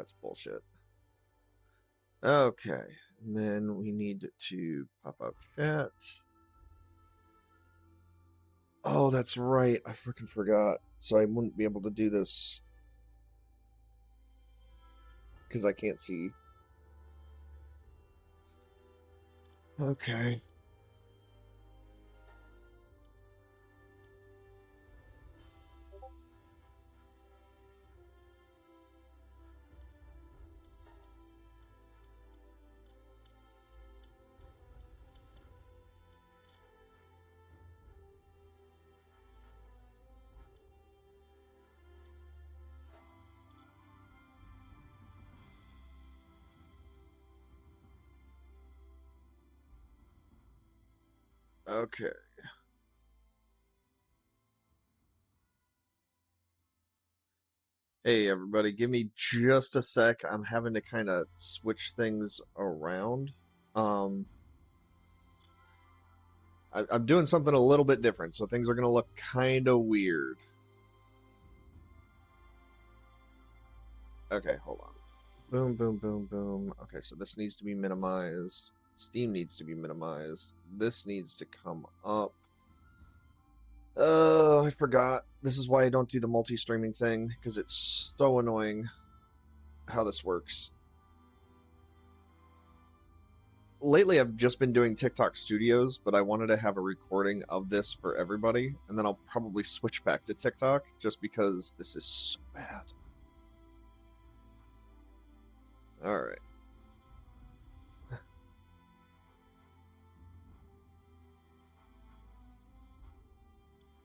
That's bullshit. Okay, and then we need to pop up chat. Oh, that's right. I freaking forgot. So I wouldn't be able to do this because I can't see. Okay. Okay. Hey everybody, give me just a sec. I'm having to kind of switch things around. Um, I'm doing something a little bit different, so things are gonna look kind of weird. Okay, hold on. Boom, boom, boom, boom. Okay, so this needs to be minimized. Steam needs to be minimized. This needs to come up. Oh, I forgot. This is why I don't do the multi-streaming thing, because it's so annoying how this works. Lately, I've just been doing TikTok Studios, but I wanted to have a recording of this for everybody, and then I'll probably switch back to TikTok, just because this is so bad. Alright.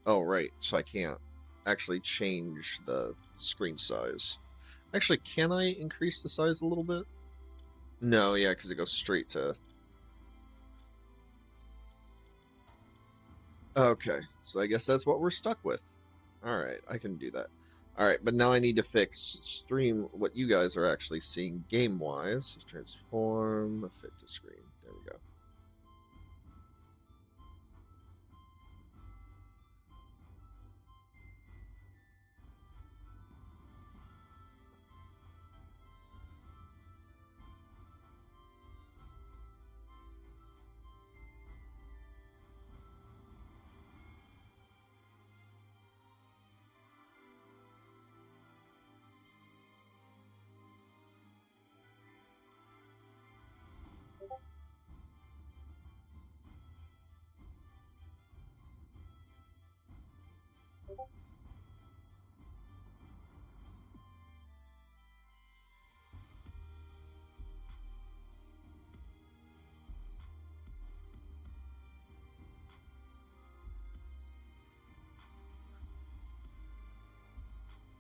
Oh, right, so I can't actually change the screen size. Actually, can I increase the size a little bit? No, yeah, because it goes straight to... Okay, so I guess that's what we're stuck with. Alright, I can do that. Alright, but now I need to fix stream what you guys are actually seeing game-wise. Transform, fit to screen. There we go.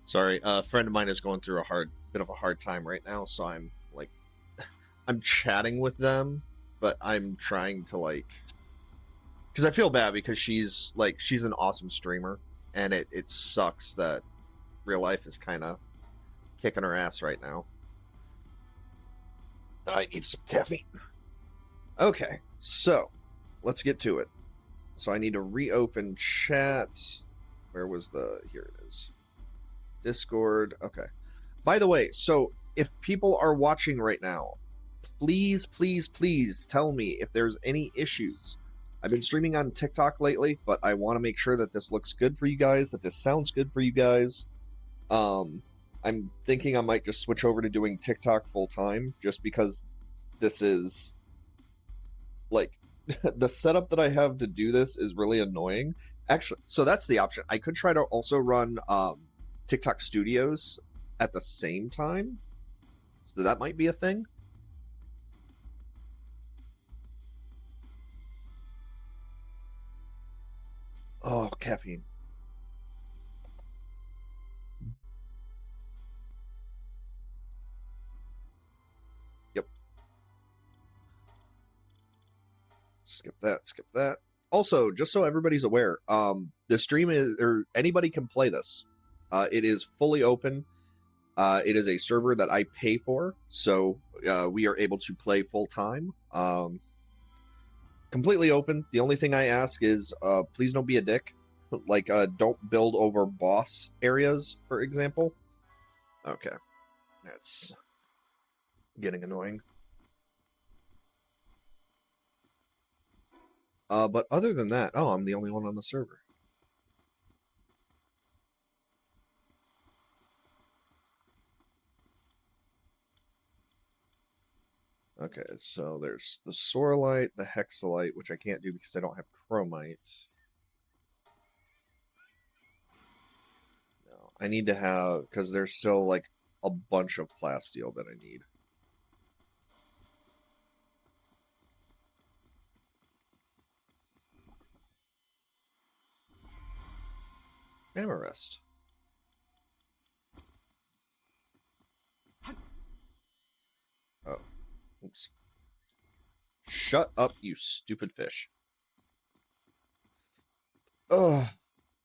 Sorry, a friend of mine is going through a bit of a hard time right now, so I'm like, I'm chatting with them, but I'm trying to like, because I feel bad because she's an awesome streamer, and it sucks that real life is kind of kicking her ass right now. I need some caffeine. Okay, so let's get to it. So I need to reopen chat. Where was the? Here it is. Discord. Okay. By the way, so if people are watching right now, please, please, please tell me if there's any issues. I've been streaming on TikTok lately, but I want to make sure that this looks good for you guys, that this sounds good for you guys. I'm thinking I might just switch over to doing TikTok full time, just because this is like the setup that I have to do this is really annoying. Actually, so that's the option. I could try to also run TikTok Studios at the same time, so that might be a thing. Oh, caffeine. Yep. Skip that, skip that. Also, just so everybody's aware, the stream is, or anybody can play this. It is fully open. It is a server that I pay for, so we are able to play full time. Completely open. The only thing I ask is please don't be a dick. Like, don't build over boss areas, for example. Okay. That's getting annoying. But other than that, oh, I'm the only one on the server. Okay, so there's the Sorlite, the Hexalite, which I can't do because I don't have Chromite. No, I need to have, because there's still like a bunch of plasteel that I need. Amethyst. Oh, oops. Shut up, you stupid fish. Oh,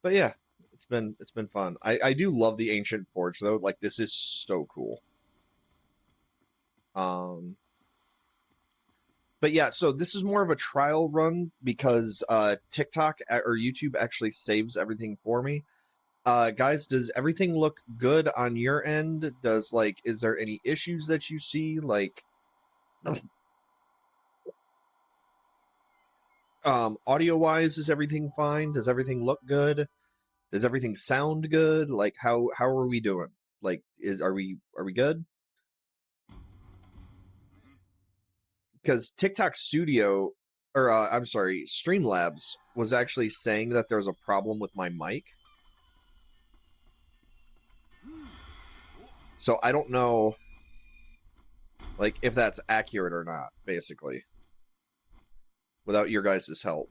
but yeah, it's been fun. I do love the Ancient Forge though. Like this is so cool. But yeah, so this is more of a trial run because TikTok or YouTube actually saves everything for me. Guys, does everything look good on your end? Does like, is there any issues that you see? Like, audio wise, is everything fine? Does everything look good? Does everything sound good? Like, how are we doing? Like, are we good? Because TikTok Studio, or I'm sorry, Streamlabs was actually saying that there's a problem with my mic. So I don't know, like, if that's accurate or not, basically, without your guys' help.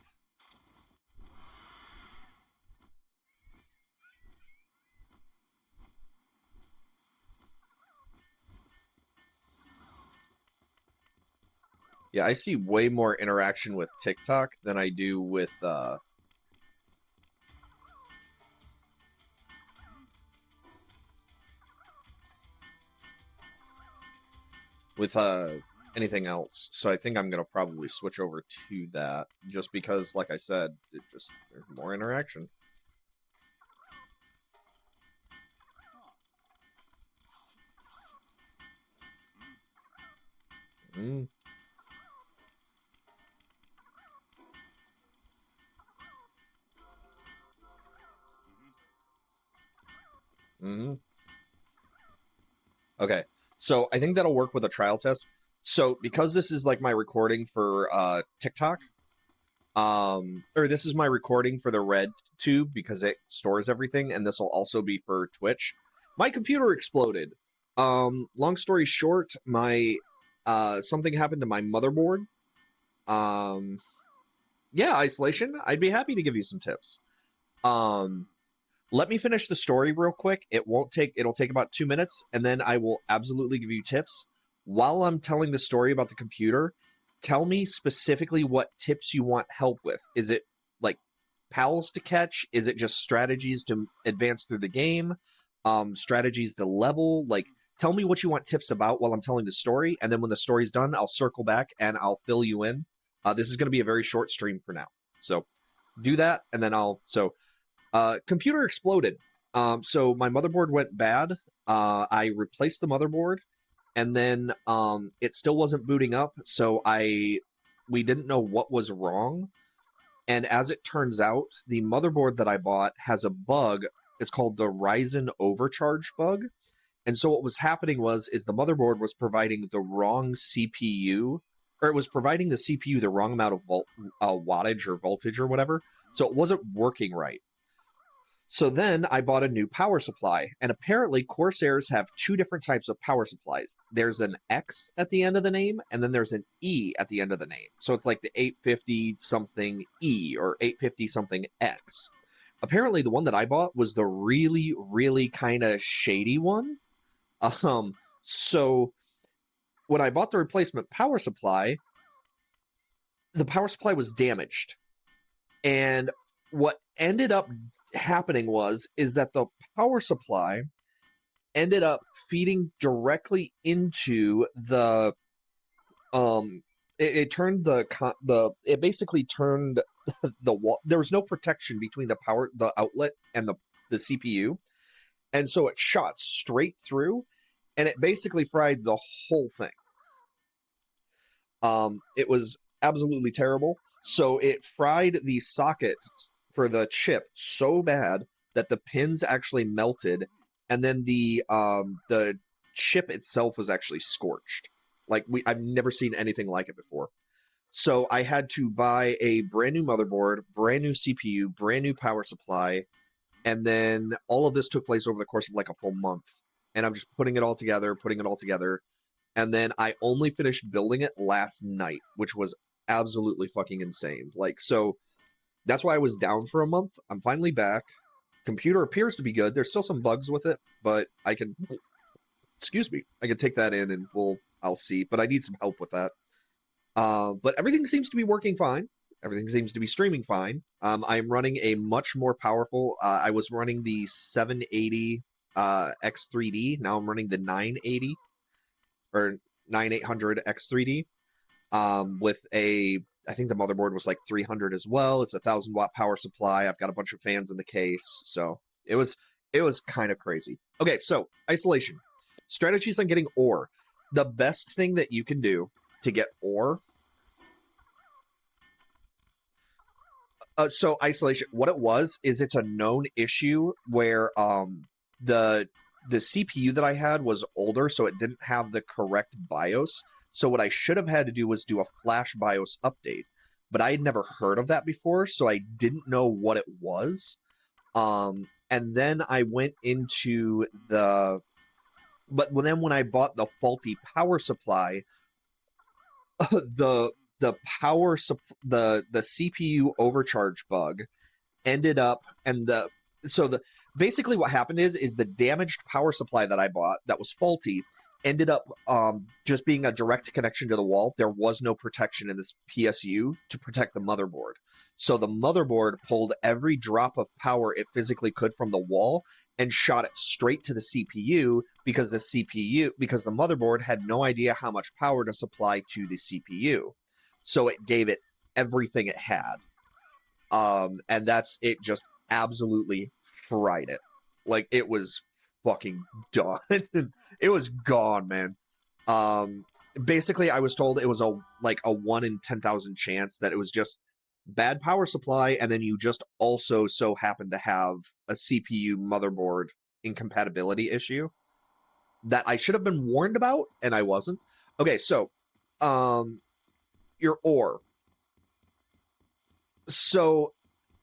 Yeah, I see way more interaction with TikTok than I do with anything else. So I think I'm gonna probably switch over to that just because, like I said, there's more interaction. Mm. Mm-hmm. Okay, so I think that'll work with a trial test. So because this is like my recording for TikTok, or this is my recording for the Red Tube because it stores everything, and this will also be for Twitch. My computer exploded. Long story short, my something happened to my motherboard. Yeah, isolation. I'd be happy to give you some tips. Let me finish the story real quick. It'll take about 2 minutes, and then I will absolutely give you tips. While I'm telling the story about the computer, tell me specifically what tips you want help with. Is it like pals to catch? Is it just strategies to advance through the game? Strategies to level? Like, tell me what you want tips about while I'm telling the story, and then when the story's done, I'll circle back and I'll fill you in. This is going to be a very short stream for now. So do that, and then computer exploded. So my motherboard went bad. I replaced the motherboard, and then it still wasn't booting up. So we didn't know what was wrong. And as it turns out, the motherboard that I bought has a bug. It's called the Ryzen overcharge bug. And so what was happening is the motherboard was providing the wrong CPU, or it was providing the CPU the wrong amount of wattage or voltage or whatever. So it wasn't working right. So then I bought a new power supply, and apparently Corsairs have two different types of power supplies. There's an X at the end of the name, and then there's an E at the end of the name. So it's like the 850 something E or 850 something X. Apparently the one that I bought was the really, really kind of shady one. So when I bought the replacement power supply, the power supply was damaged. And what ended up happening is that the power supply ended up feeding directly into the it turned it basically turned the wall. There was no protection between the outlet and the CPU, and so it shot straight through, and it basically fried the whole thing. It was absolutely terrible. So it fried the socket for the chip so bad that the pins actually melted, and then the chip itself was actually scorched. Like I've never seen anything like it before. So I had to buy a brand new motherboard, brand new CPU, brand new power supply, and then all of this took place over the course of like a full month. And I'm just putting it all together, putting it all together. And then I only finished building it last night, which was absolutely fucking insane. Like, so that's why I was down for a month. I'm finally back. Computer appears to be good. There's still some bugs with it, but I can, excuse me, I can take that in and I'll see. But I need some help with that. But everything seems to be working fine. Everything seems to be streaming fine. I'm running a much more powerful. I was running the 780 X3D. Now I'm running the 980 or 9800 X3D with I think the motherboard was like 300 as well. It's a 1,000-watt power supply. I've got a bunch of fans in the case, so it was kind of crazy. Okay, so isolation strategies on getting ore. The best thing that you can do to get ore. So isolation, what it was is it's a known issue where the CPU that I had was older, so it didn't have the correct BIOS. So what I should have had to do was do a flash BIOS update, but I had never heard of that before, so I didn't know what it was. And then I went into but then when I bought the faulty power supply, the CPU overcharge bug ended up, and basically what happened is the damaged power supply that I bought that was faulty ended up just being a direct connection to the wall. There was no protection in this PSU to protect the motherboard. So the motherboard pulled every drop of power it physically could from the wall and shot it straight to the CPU because the motherboard had no idea how much power to supply to the CPU. So it gave it everything it had. And it just absolutely fried it. Like, it was fucking done. It was gone, man. Basically, I was told it was a 1 in 10,000 chance that it was just bad power supply, and then you just also so happen to have a CPU motherboard incompatibility issue that I should have been warned about, and I wasn't. Okay, so your ore. So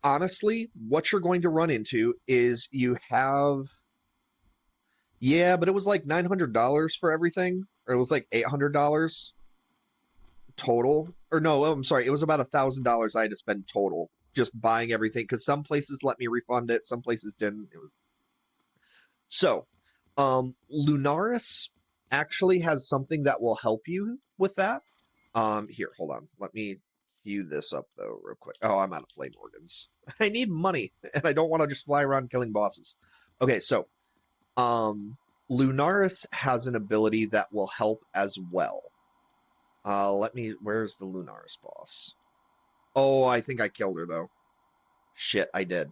honestly, what you're going to run into is you have, yeah, but it was like $900 for everything, or it was like $800 total, or no, I'm sorry, it was about $1,000 I had to spend total just buying everything, because some places let me refund it, some places didn't. So Lunaris actually has something that will help you with that. Here, hold on, let me queue this up though real quick. Oh, I'm out of flame organs. I need money, and I don't want to just fly around killing bosses. Okay, so Lunaris has an ability that will help as well. Where's the Lunaris boss? Oh, I think I killed her, though. Shit, I did.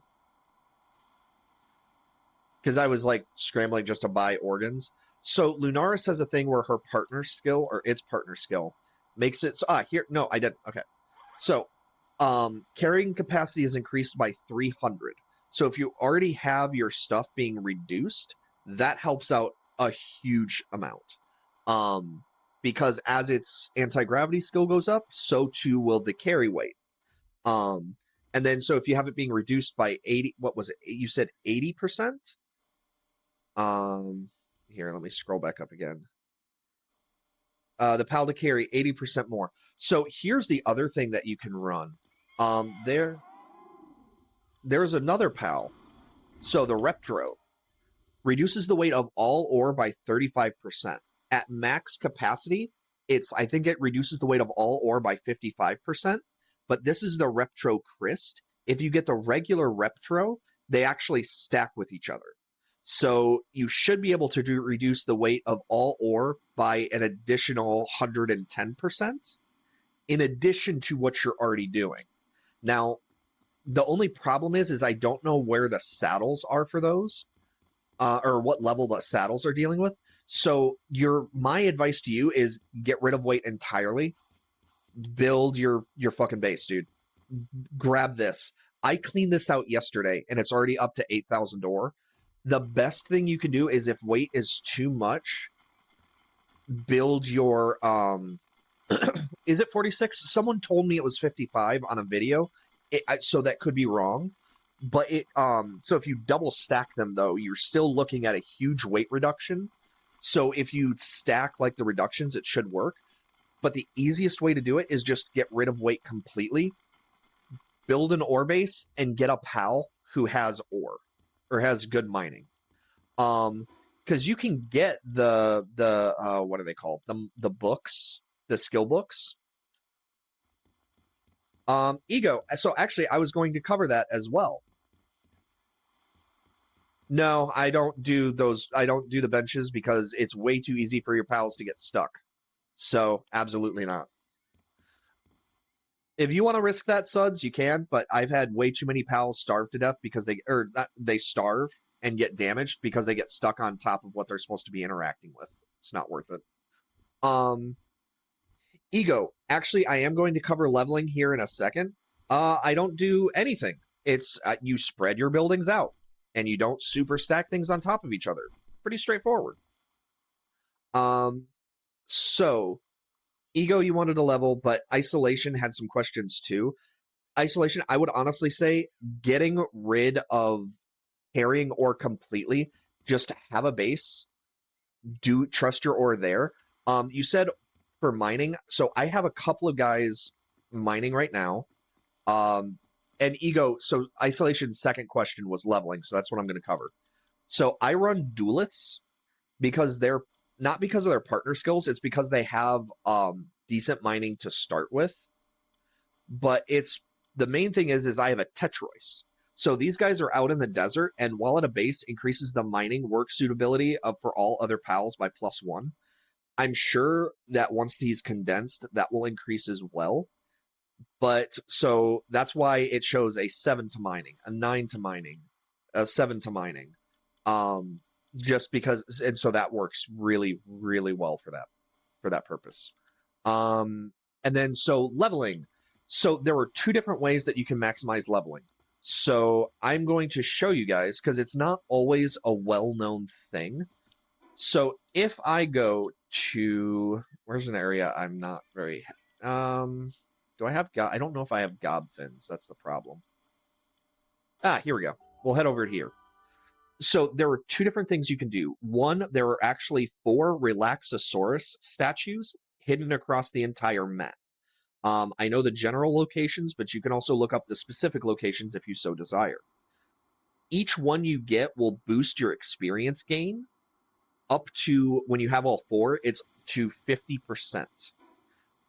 Because I was, like, scrambling just to buy organs. So, Lunaris has a thing where her partner skill, or its partner skill, makes it... here... No, I didn't. Okay. So, carrying capacity is increased by 300. So, if you already have your stuff being reduced, that helps out a huge amount. Because as its anti-gravity skill goes up, so too will the carry weight. And then, so if you have it being reduced by 80, what was it? You said 80%? Here, let me scroll back up again. The PAL to carry 80% more. So here's the other thing that you can run. There's another PAL. So the Reptro reduces the weight of all ore by 35%. At max capacity, I think it reduces the weight of all ore by 55%, but this is the Reptro Crist. If you get the regular Reptro, they actually stack with each other. So you should be able to reduce the weight of all ore by an additional 110%, in addition to what you're already doing. Now, the only problem is I don't know where the saddles are for those, or what level the saddles are dealing with. So my advice to you is get rid of weight entirely. build your fucking base, dude. Grab this. I cleaned this out yesterday, and it's already up to 8,000 ore. The best thing you can do is if weight is too much, build your is it 46? Someone told me it was 55 on a video. So that could be wrong. But so if you double stack them though, you're still looking at a huge weight reduction. So if you stack like the reductions, it should work. But the easiest way to do it is just get rid of weight completely, build an ore base, and get a pal who has ore or has good mining. Because you can get the what are they called? The books, the skill books. Ego. So actually, I was going to cover that as well. No, I don't do those. I don't do the benches because it's way too easy for your pals to get stuck. So absolutely not. If you want to risk that, Suds, you can. But I've had way too many pals starve to death because they starve and get damaged because they get stuck on top of what they're supposed to be interacting with. It's not worth it. Ego. Actually, I am going to cover leveling here in a second. I don't do anything. It's you spread your buildings out and you don't super stack things on top of each other. Pretty straightforward. So Ego, you wanted to level, but Isolation had some questions too. Isolation, I would honestly say getting rid of carrying ore completely, just have a base. Do trust your ore there. You said for mining, so I have a couple of guys mining right now. And Ego, so Isolation's second question was leveling, so that's what I'm going to cover. So I run duelists because they're not because of their partner skills, it's because they have decent mining to start with. But it's the main thing is I have a Tetrois. So these guys are out in the desert, and while at a base increases the mining work suitability for all other pals by +1. I'm sure that once he's condensed, that will increase as well. But so that's why it shows a 7 to mining, a 9 to mining, a 7 to mining. Just because, and so that works really, really well for that purpose. And then so leveling. So there are 2 different ways that you can maximize leveling. So I'm going to show you guys because it's not always a well-known thing. So if I go to, where's an area I'm not very, do I have, I don't know if I have gob fins. That's the problem. Here we go. We'll head over here. So there are 2 different things you can do. One, there are actually 4 Relaxosaurus statues hidden across the entire map. I know the general locations, but you can also look up the specific locations if you so desire. Each one you get will boost your experience gain up to, when you have all 4, it's to 50%.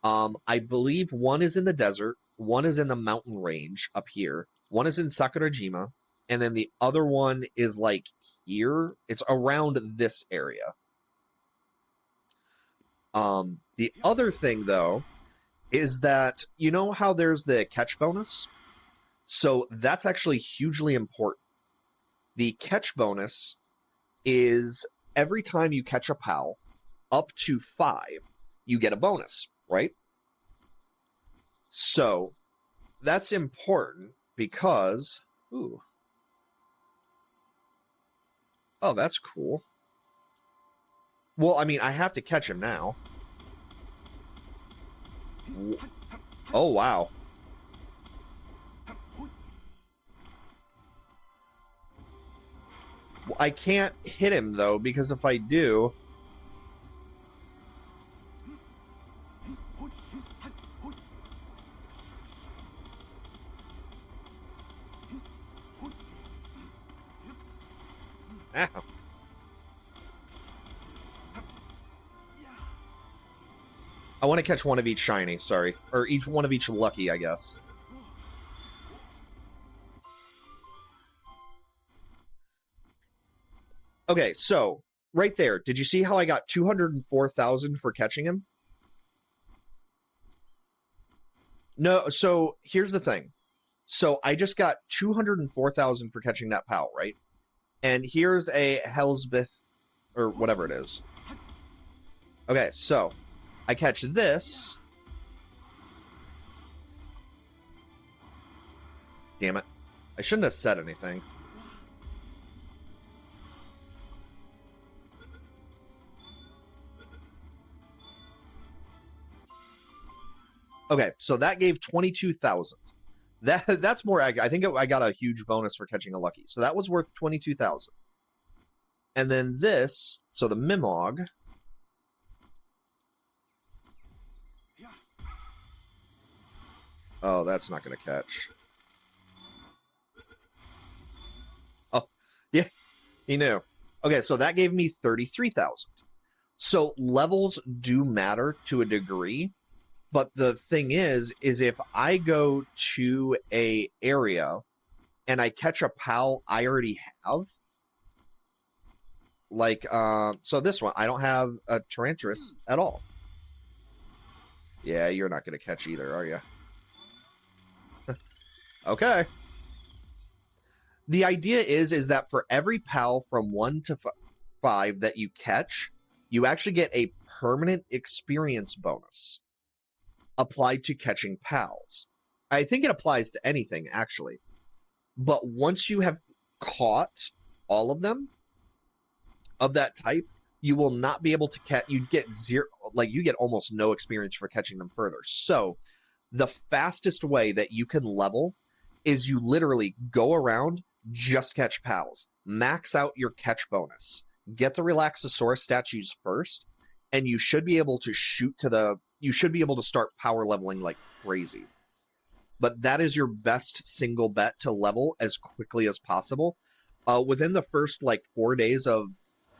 I believe one is in the desert, one is in the mountain range up here, one is in Sakurajima, and then the other one is like here. It's around this area. The other thing, though, is that you know how there's the catch bonus? So that's actually hugely important. The catch bonus is every time you catch a pal, up to 5, you get a bonus, right? So that's important because, ooh. Oh, that's cool. Well, I mean, I have to catch him now. Oh, wow. Well, I can't hit him, though, because if I do... Ow. I want to catch one of each shiny, sorry. Or each one of each lucky, I guess. Okay, so, right there. Did you see how I got 204,000 for catching him? No, so, here's the thing. So, I just got 204,000 for catching that pal, right? And here's a Hellsbith, or whatever it is. Okay, so, I catch this, Damn it. I shouldn't have said anything. Okay, so that gave 22,000. That's more accurate. I think I got a huge bonus for catching a lucky. So that was worth 22,000. And then this, so the Mimog. Oh, that's not going to catch. Oh, yeah, he knew. Okay, so that gave me 33,000. So levels do matter to a degree. But the thing is if I go to a area and I catch a PAL I already have, like, so this one, I don't have a Tarantulas at all. Yeah, you're not going to catch either, are you? Okay. The idea is that for every PAL from 1 to 5 that you catch, you actually get a permanent experience bonus applied to catching PALs. I think it applies to anything, actually. But once you have caught all of them of that type, you will not be able to catch. You get zero, like you get almost no experience for catching them further. So the fastest way that you can level is you literally go around, just catch PALs, max out your catch bonus, get the Relaxosaurus statues first, and you should be able to shoot to the. You should be able to start power leveling like crazy. But that is your best single bet to level as quickly as possible. Within the first like 4 days of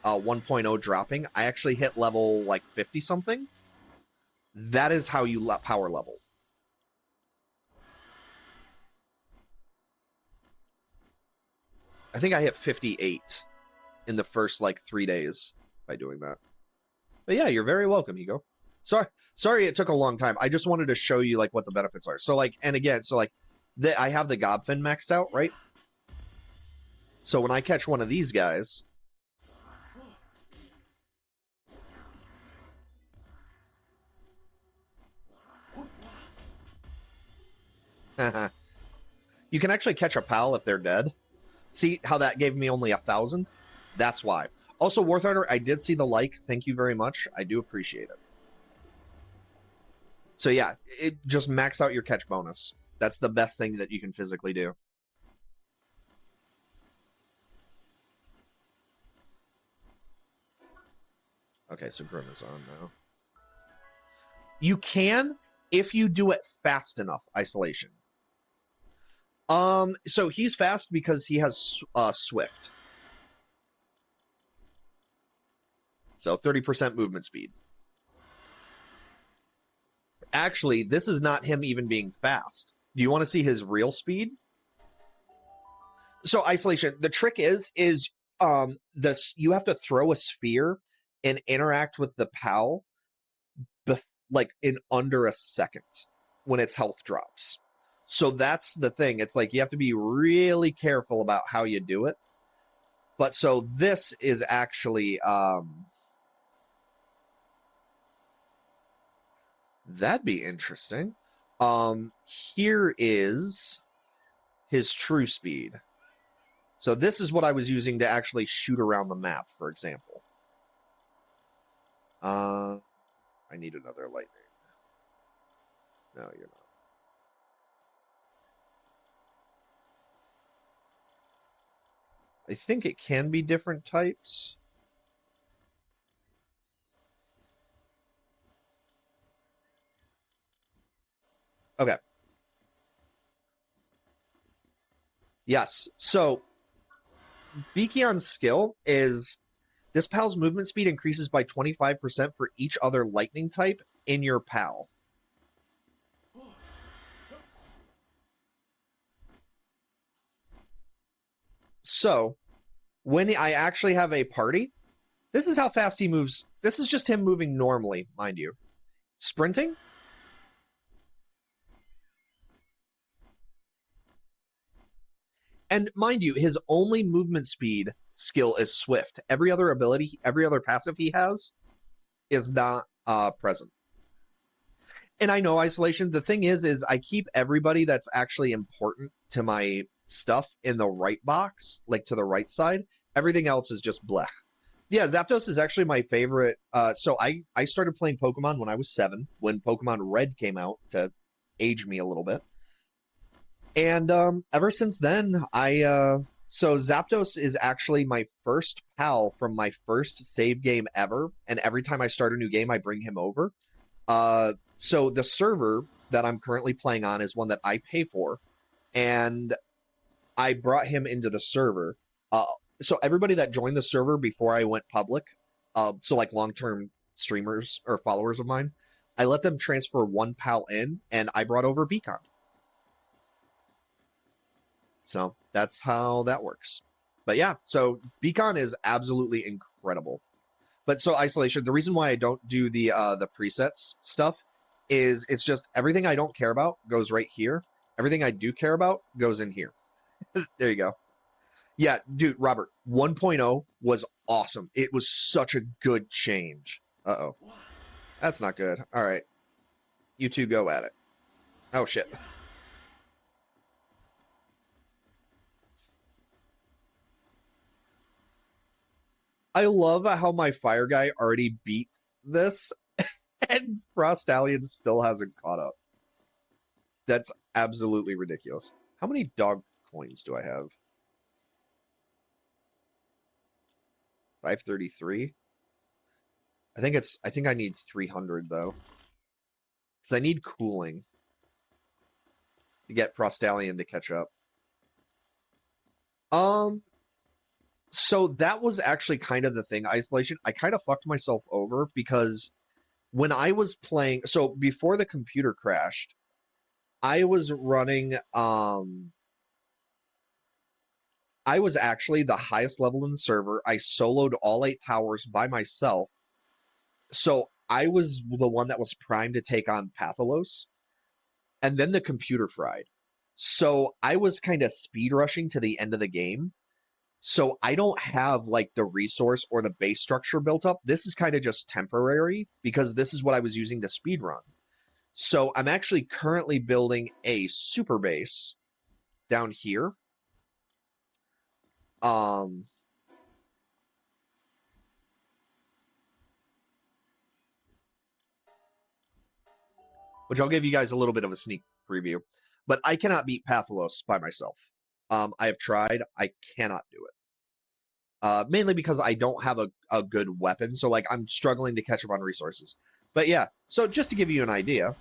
1.0 dropping, I actually hit level like 50 something. That is how you power level. I think I hit 58 in the first like 3 days by doing that. But yeah, you're very welcome, Higo. Sorry it took a long time. I just wanted to show you like what the benefits are. So like, and again, so like I have the Gobfin maxed out, right? So when I catch one of these guys, you can actually catch a PAL if they're dead. See how that gave me only 1,000? That's why. Also, Wartharder, I did see the like. Thank you very much. I do appreciate it. So yeah, it just max out your catch bonus. That's the best thing that you can physically do. Okay, so Grim is on now. You can, if you do it fast enough, Isolation. So he's fast because he has Swift. So 30% movement speed. Actually, this is not him even being fast. Do you want to see his real speed? So Isolation, the trick is this, you have to throw a sphere and interact with the PAL like in under a second when its health drops. So that's the thing. It's like you have to be really careful about how you do it. But so this is actually that'd be interesting. Here is his true speed. So this is what I was using to actually shoot around the map, for example. I need another lightning. No, you're not. I think it can be different types. Okay. Yes. So Beakion's skill is this PAL's movement speed increases by 25% for each other lightning type in your PAL. So when I actually have a party, this is how fast he moves. This is just him moving normally, mind you. Sprinting. And mind you, his only movement speed skill is Swift. Every other ability, every other passive he has is not present. And I know Isolation. The thing is I keep everybody that's actually important to my stuff in the right box, like to the right side. Everything else is just blech. Yeah, Zapdos is actually my favorite. So I started playing Pokemon when I was 7, when Pokemon Red came out, to age me a little bit. And ever since then, so Zapdos is actually my first pal from my first save game ever. And every time I start a new game, I bring him over. So the server that I'm currently playing on is one that I pay for, and I brought him into the server. So everybody that joined the server before I went public, so like long-term streamers or followers of mine, I let them transfer one pal in, and I brought over Beacon. So that's how that works. But yeah, so Beacon is absolutely incredible. But so Isolation, the reason why I don't do the presets stuff is it's just everything I don't care about goes right here. Everything I do care about goes in here. There you go. Yeah, dude, Robert, 1.0 was awesome. It was such a good change. Uh-oh. That's not good. All right. You two go at it. Oh, shit. I love how my fire guy already beat this, and Frostallion still hasn't caught up. That's absolutely ridiculous. How many dog coins do I have? 533? I think I need 300 though. Because I need cooling to get Frostallion to catch up. So that was actually kind of the thing, Isolation. I kind of fucked myself over because when I was playing, so before the computer crashed, I was running, I was actually the highest level in the server. I soloed all 8 towers by myself. So I was the one that was primed to take on Pathalos. And then the computer fried. So I was kind of speed rushing to the end of the game. So I don't have like the resource or the base structure built up. This is kind of just temporary because this is what I was using to speed run. So I'm actually currently building a super base down here. Which I'll give you guys a little bit of a sneak preview. But I cannot beat Pathalos by myself. I have tried. I cannot do it. Mainly because I don't have a good weapon. So, like, I'm struggling to catch up on resources. But yeah, so just to give you an idea.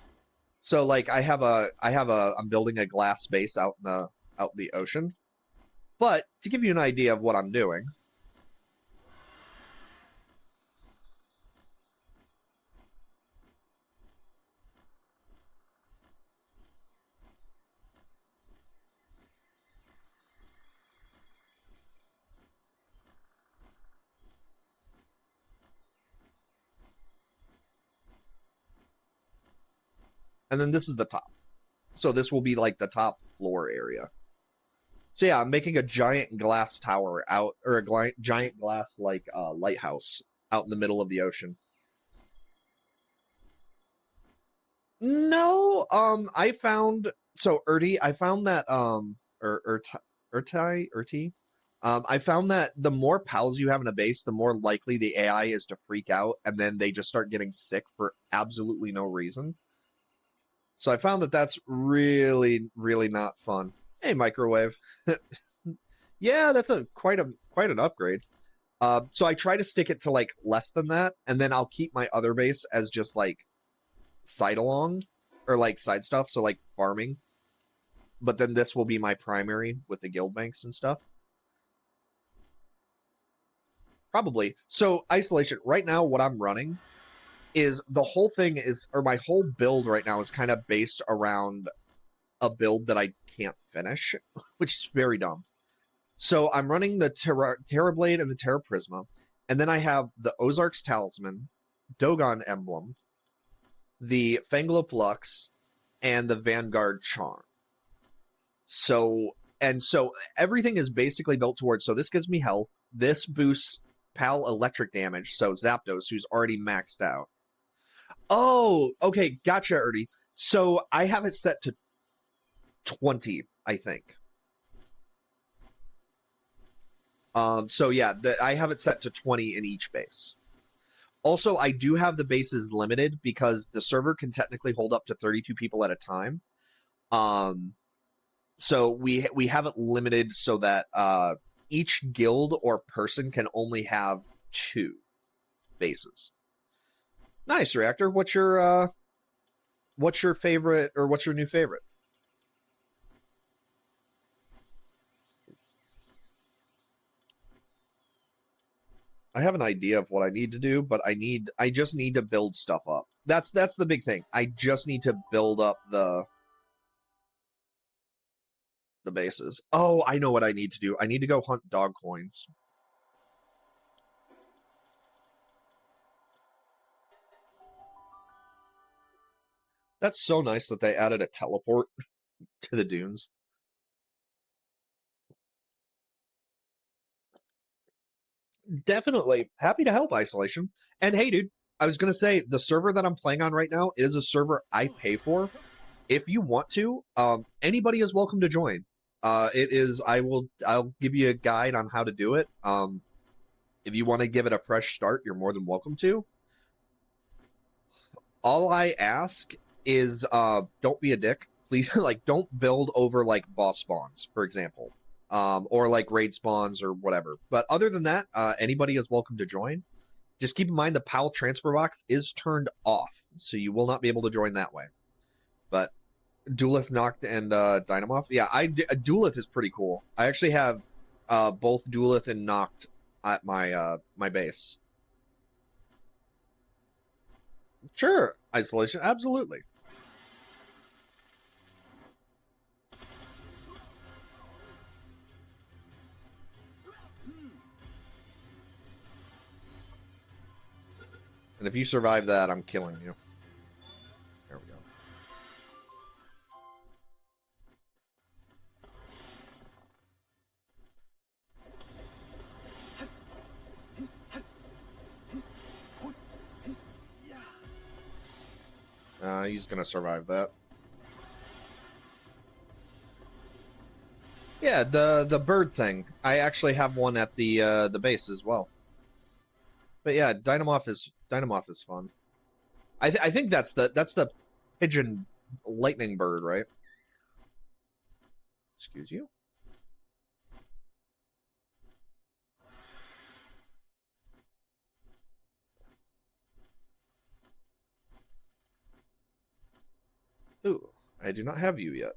So, like, I'm building a glass base out in the ocean. But to give you an idea of what I'm doing. And then this is the top. So this will be like the top floor area. So yeah, I'm making a giant glass tower out, or a giant glass like lighthouse out in the middle of the ocean. No, I found so Urti, I found that Urti, I found that the more pals you have in a base, the more likely the AI is to freak out, and then they just start getting sick for absolutely no reason. So I found that that's really, really not fun. Hey, microwave. Yeah, that's quite an upgrade. So I try to stick it to like less than that, and then I'll keep my other base as just like side along or like side stuff, so like farming. But then this will be my primary with the guild banks and stuff. Probably. So Isolation, right now what I'm running is the whole thing is, or my whole build right now is kind of based around a build that I can't finish, which is very dumb. So I'm running the Terra Blade and the Terra Prisma, and then I have the Ozark's Talisman, Dogon Emblem, the Fanglo and the Vanguard Charm. So everything is basically built towards, so this gives me health, this boosts PAL electric damage, so Zapdos, who's already maxed out. Oh, okay, gotcha, Ernie. So I have it set to 20, I think. So yeah, I have it set to 20 in each base. Also, I do have the bases limited because the server can technically hold up to 32 people at a time. Um, so we have it limited so that each guild or person can only have 2 bases. Nice, Reactor. What's your favorite, or what's your new favorite? I have an idea of what I need to do, but I just need to build stuff up. That's the big thing. I just need to build up the bases. Oh, I know what I need to do. I need to go hunt dog coins. That's so nice that they added a teleport to the dunes. Definitely happy to help, Isolation. And hey, dude, I was gonna say the server that I'm playing on right now is a server I pay for. If you want to, anybody is welcome to join. It is. I'll give you a guide on how to do it. If you want to give it a fresh start, you're more than welcome to. All I ask is, don't be a dick. Please, like, don't build over like boss spawns, for example, or like raid spawns or whatever. But other than that, anybody is welcome to join. Just keep in mind the PAL transfer box is turned off, so you will not be able to join that way. But Duelith, Noct, and Dynamoth, yeah, Duelith is pretty cool. I actually have both Duelith and Noct at my my base. Sure, Isolation, absolutely. And if you survive that, I'm killing you. There we go. He's gonna survive that. Yeah, the bird thing. I actually have one at the base as well. But yeah, Dynamoth is fun. I think that's the pigeon lightning bird, right? Excuse you. Ooh, I do not have you yet.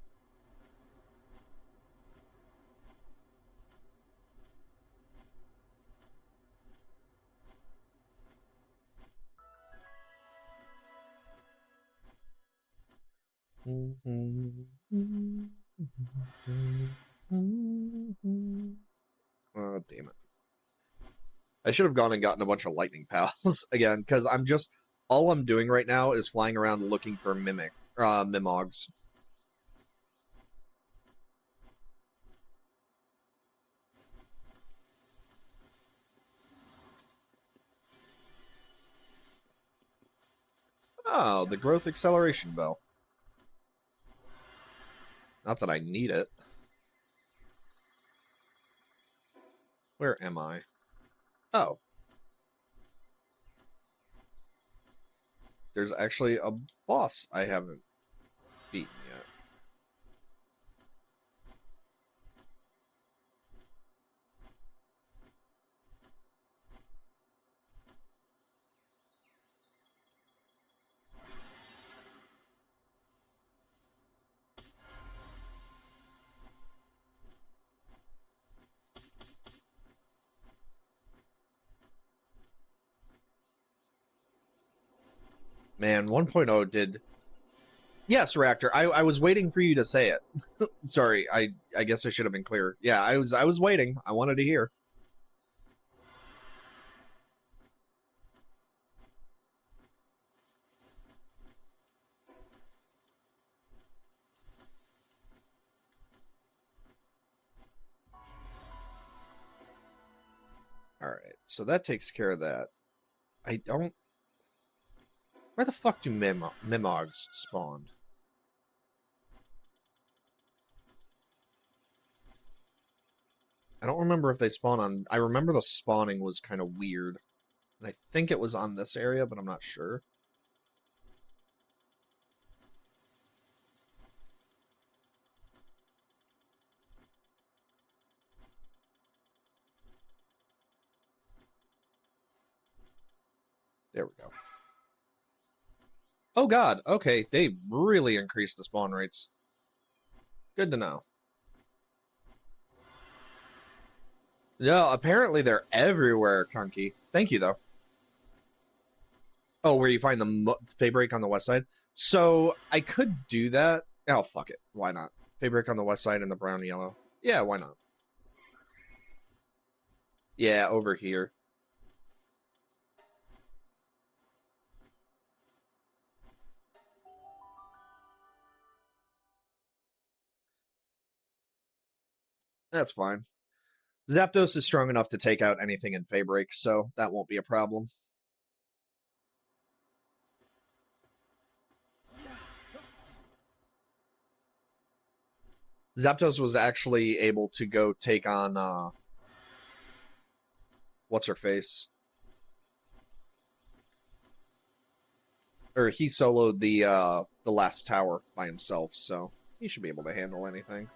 Oh, damn it. I should have gone and gotten a bunch of lightning pals again, because all I'm doing right now is flying around looking for Mimogs. Oh, the growth acceleration bell. Not that I need it. Where am I? Oh. There's actually a boss I haven't beaten yet. Man, 1.0 did... Yes, Reactor, I was waiting for you to say it. Sorry, I guess I should have been clear. Yeah, I was waiting. I wanted to hear. Alright, so that takes care of that. I don't... Where the fuck do Mimogs spawn? I don't remember if they spawn on... I remember the spawning was kind of weird. And I think it was on this area, but I'm not sure. There we go. Oh god, okay, they really increased the spawn rates. Good to know. No, apparently they're everywhere, Kunky. Thank you, though. Oh, where you find the Faybreak on the west side? So, I could do that. Oh, fuck it. Why not? Faybreak on the west side and the brown and yellow. Yeah, why not? Yeah, over here. That's fine. Zapdos is strong enough to take out anything in Faybreak, so that won't be a problem. Zapdos was actually able to go take on, what's-her-face? Or he soloed the last tower by himself, so he should be able to handle anything.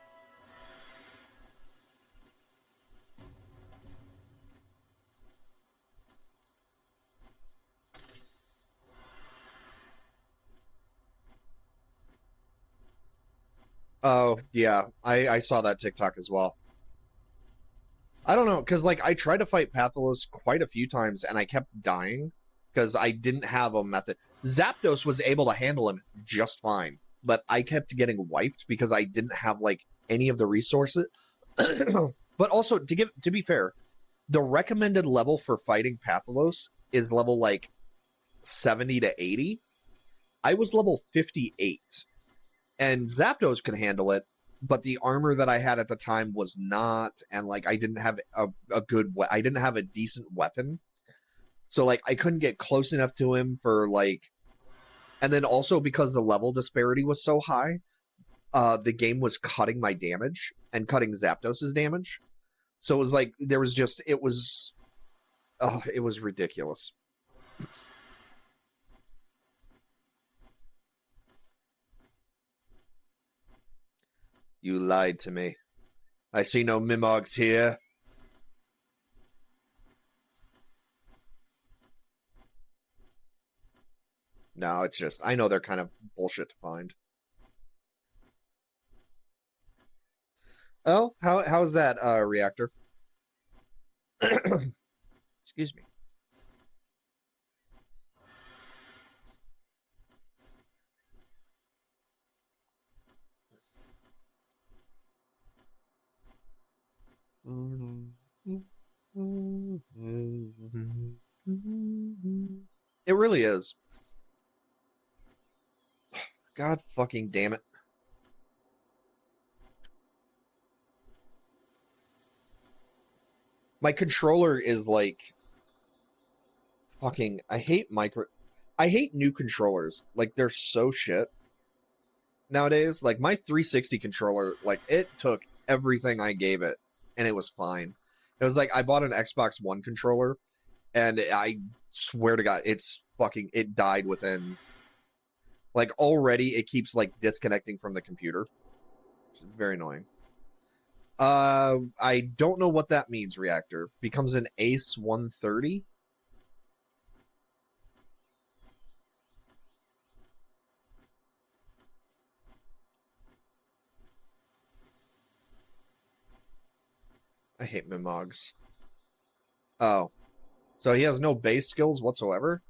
Oh, yeah. I saw that TikTok as well. I don't know, because, like, I tried to fight Pathalos quite a few times, and I kept dying, because I didn't have a method. Zapdos was able to handle him just fine, but I kept getting wiped because I didn't have, like, any of the resources. But also, to be fair, the recommended level for fighting Pathalos is level, like, 70 to 80. I was level 58. And Zapdos could handle it, but the armor that I had at the time was not, and like I didn't have I didn't have a decent weapon, so like I couldn't get close enough to him for like, and then also because the level disparity was so high, the game was cutting my damage and cutting Zapdos's damage, so it was like there was just it was ridiculous. You lied to me. I see no Mimogs here. No, it's just, I know they're kind of bullshit to find. Oh, how's that, reactor? Excuse me. It really is. God fucking damn it. My controller is like fucking I hate new controllers. Like they're so shit nowadays. Like my 360 controller, like it took everything I gave it and it was fine. It was like I bought an Xbox One controller and I swear to God, it died within like already it keeps like disconnecting from the computer. It's very annoying. I don't know what that means, Reactor. Becomes an Ace 130? I hate Mimogs. Oh. So he has no base skills whatsoever?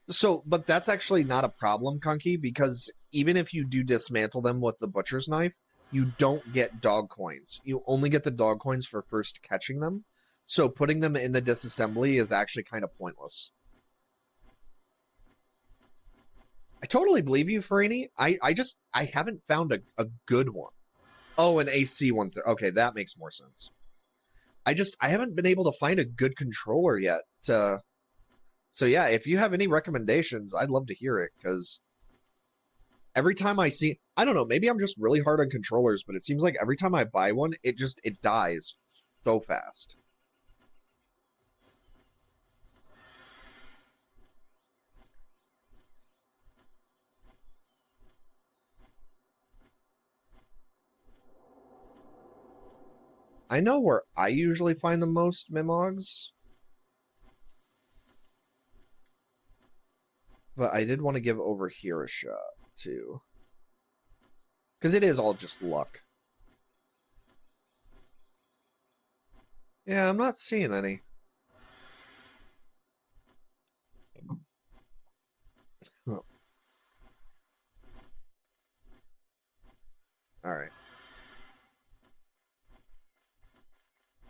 So, but that's actually not a problem, Kunky, because even if you do dismantle them with the butcher's knife, you don't get dog coins. You only get the dog coins for first catching them. So putting them in the disassembly is actually kind of pointless. I totally believe you, Farini. I haven't found a good one. Oh, an AC one. Okay, that makes more sense. I haven't been able to find a good controller yet. So yeah, if you have any recommendations, I'd love to hear it, because Every time I see, I don't know, maybe I'm just really hard on controllers, but it seems like every time I buy one, it dies so fast. I know where I usually find the most Mimogs, but I did want to give over here a shot too. Because it is all just luck. Yeah, I'm not seeing any. Oh, all right.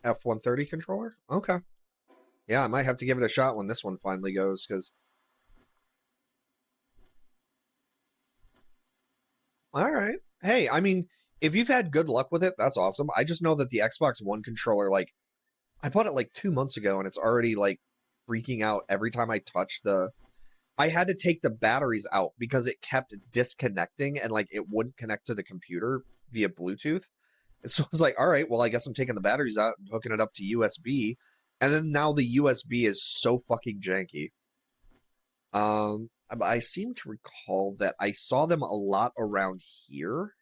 F-130 controller? Okay. Yeah, I might have to give it a shot when this one finally goes, because... All right. Hey, I mean, if you've had good luck with it, that's awesome. I just know that the Xbox One controller, like, I bought it like 2 months ago, and it's already, like, freaking out every time I touch the... I had to take the batteries out because it kept disconnecting, and, like, it wouldn't connect to the computer via Bluetooth. And so I was like, all right, well, I guess I'm taking the batteries out and hooking it up to USB. And then now the USB is so fucking janky. I seem to recall that I saw them a lot around here.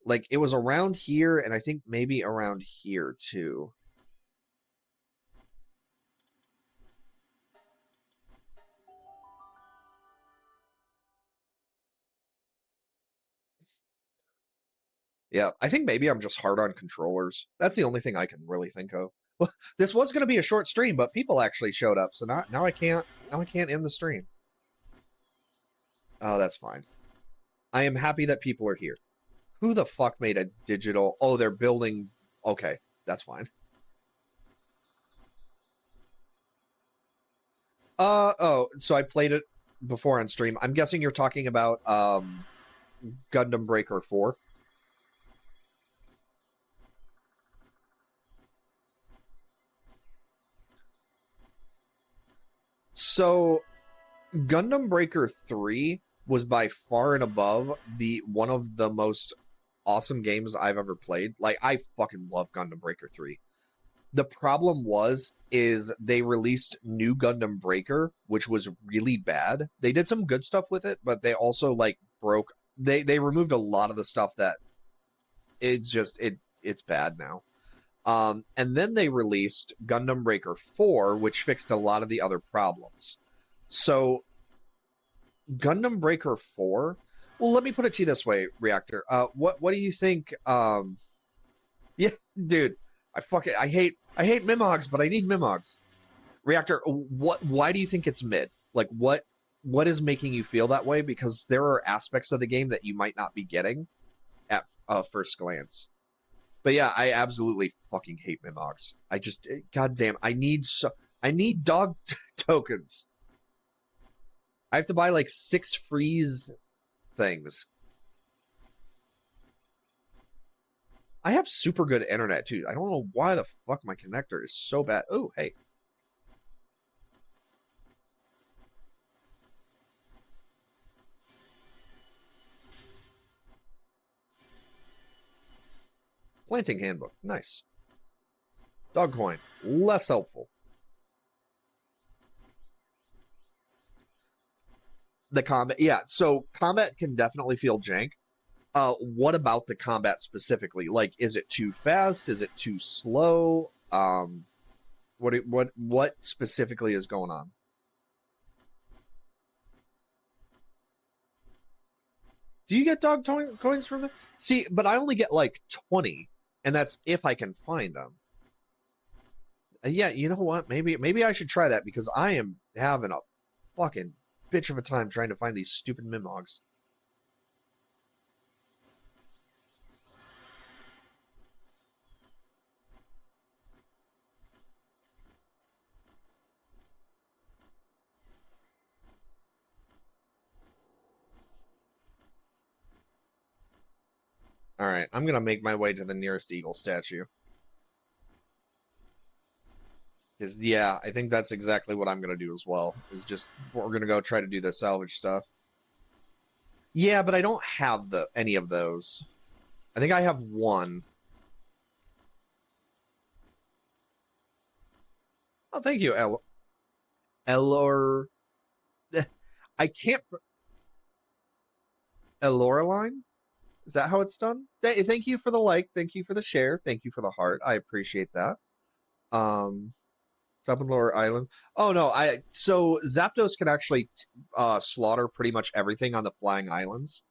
Like it was around here, and I think maybe around here too. Yeah, I think maybe I'm just hard on controllers. That's the only thing I can really think of. Well, this was going to be a short stream, but people actually showed up, so now I can't end the stream. Oh, that's fine. I am happy that people are here. Who the fuck made a digital? Oh, they're building. Okay, that's fine. Oh, so I played it before on stream. I'm guessing you're talking about Gundam Breaker 4. So Gundam Breaker 3 was by far and above the one of the most awesome games I've ever played. Like I fucking love Gundam Breaker 3. The problem is they released New Gundam Breaker, which was really bad. They did some good stuff with it, but they also like broke they removed a lot of the stuff that it's bad now. And then they released Gundam Breaker 4, which fixed a lot of the other problems. So Gundam Breaker 4, well, let me put it to you this way, Reactor. What do you think? Yeah, dude, I hate Mimogs, but I need Mimogs. Reactor, why do you think it's mid? Like what is making you feel that way? Because there are aspects of the game that you might not be getting at first glance. But yeah, I absolutely fucking hate Mimogs. Goddamn, I need dog tokens. I have to buy like 6 freeze things. I have super good internet too. I don't know why the fuck my connector is so bad. Oh, hey. Planting handbook. Nice. Dog coin. Less helpful. The combat. Yeah, so combat can definitely feel jank. What about the combat specifically? Like, is it too fast? Is it too slow? What specifically is going on? Do you get dog coins from them? See, but I only get like 20, and that's if I can find them. Yeah, you know what? Maybe I should try that because I am having a fucking bitch of a time trying to find these stupid Mimogs. All right, I'm gonna make my way to the nearest eagle statue. Because, yeah, I think that's exactly what I'm going to do as well, is just, we're going to go try to do the salvage stuff. Yeah, but I don't have any of those. I think I have one. Oh, thank you, Elor. I can't. Eloraline? Is that how it's done? Thank you for the like. Thank you for the share. Thank you for the heart. I appreciate that. Um, it's up in Lower Island. Oh no, so Zapdos can actually slaughter pretty much everything on the Flying Islands.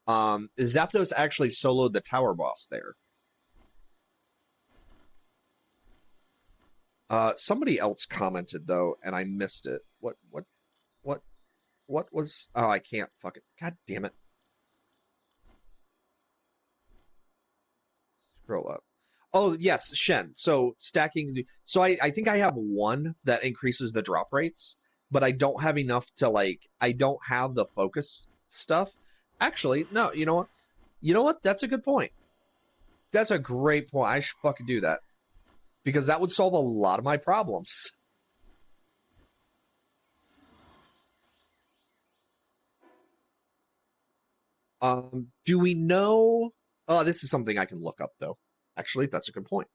Zapdos actually soloed the tower boss there. Somebody else commented though, and I missed it. What was? Oh, I can't fucking. God damn it! Scroll up. Oh yes, Shen. So stacking. So I think I have one that increases the drop rates, but I don't have enough to like. I don't have the focus stuff. Actually, no. You know what? You know what? That's a good point. That's a great point. I should fucking do that because that would solve a lot of my problems. Do we know? Oh, this is something I can look up though. Actually, that's a good point.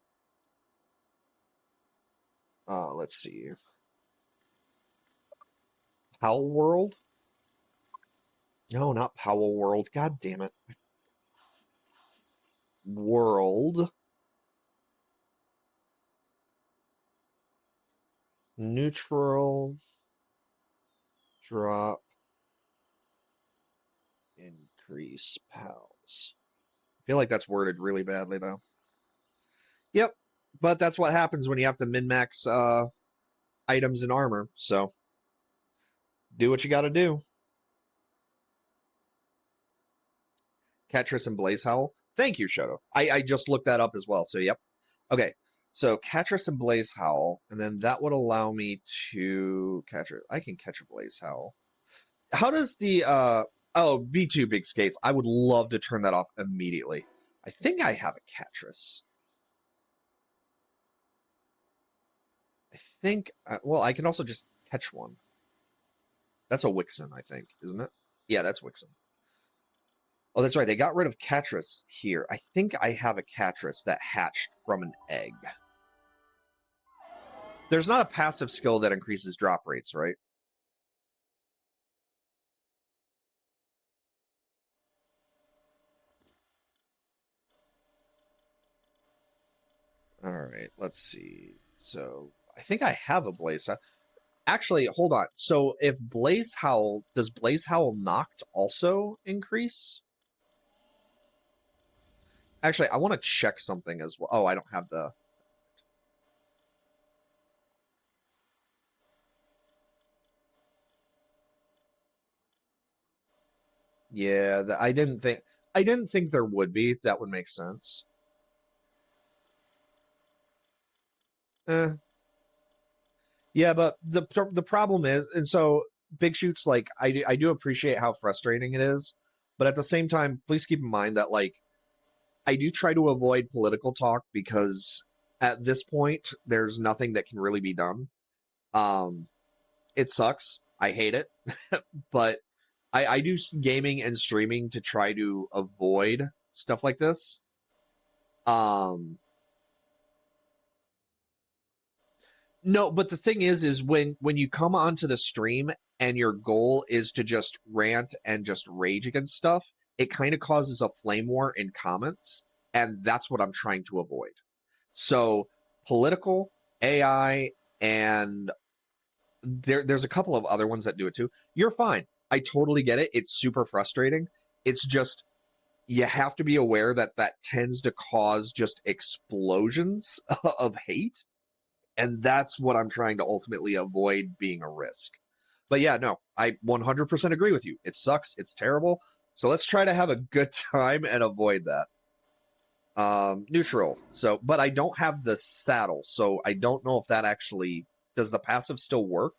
Let's see. Powell World? No, not Powell World. God damn it. World. Neutral. Drop. Increase pals. I feel like that's worded really badly though. Yep. But that's what happens when you have to min-max items and armor. So do what you gotta do. Catris and Blaze Howl. Thank you, Shoto. I just looked that up as well. So yep. Okay. So Catris and Blaze Howl, and then that would allow me to catch it. I can catch a Blaze Howl. How does the oh B2 big skates? I would love to turn that off immediately. I think I have a Catris. I think well, I can also just catch one. That's a Wixen, I think, isn't it? Yeah, that's Wixen. Oh, that's right. They got rid of Catris here. I think I have a Catris that hatched from an egg. There's not a passive skill that increases drop rates, right? All right, let's see. So I think I have a Blaze Howl. Actually, hold on. So if Blaze Howl, does Blaze Howl knocked also increase? Actually, I want to check something as well. Oh, I don't have the. Yeah, I didn't think. I didn't think there would be. That would make sense. Eh. Yeah, but the problem is, and so big shoots like I do appreciate how frustrating it is, but at the same time, please keep in mind that like I do try to avoid political talk because at this point there's nothing that can really be done. Um, it sucks. I hate it, but I do gaming and streaming to try to avoid stuff like this. Um, No, but the thing is when you come onto the stream and your goal is to just rant and just rage against stuff, it kind of causes a flame war in comments, and that's what I'm trying to avoid. So political, AI, and there's a couple of other ones that do it too. You're fine. I totally get it. It's super frustrating. It's just you have to be aware that that tends to cause just explosions of hate, and that's what I'm trying to ultimately avoid being a risk. But yeah, no, I 100% agree with you. It sucks. It's terrible. So let's try to have a good time and avoid that. Neutral. So, but I don't have the saddle, so I don't know if that actually does the passive still work.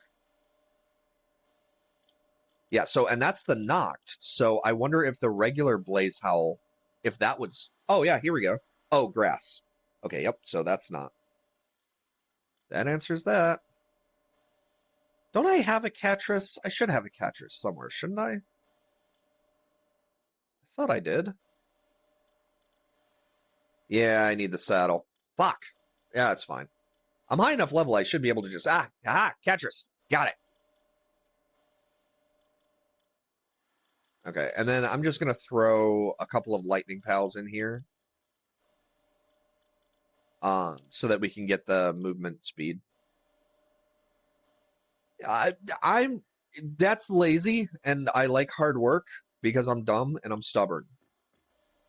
Yeah. So, and that's the knocked. So I wonder if the regular Blaze Howl, if that would. Oh yeah, here we go. Oh, grass. Okay. Yep. So that's not. That answers that. Don't I have a Catris? I should have a Catris somewhere, shouldn't I? I thought I did. Yeah, I need the saddle. Fuck. Yeah, it's fine. I'm high enough level, I should be able to just... Catris. Got it. Okay, and then I'm just going to throw a couple of lightning pals in here. So that we can get the movement speed. That's lazy, and I like hard work because I'm dumb and I'm stubborn.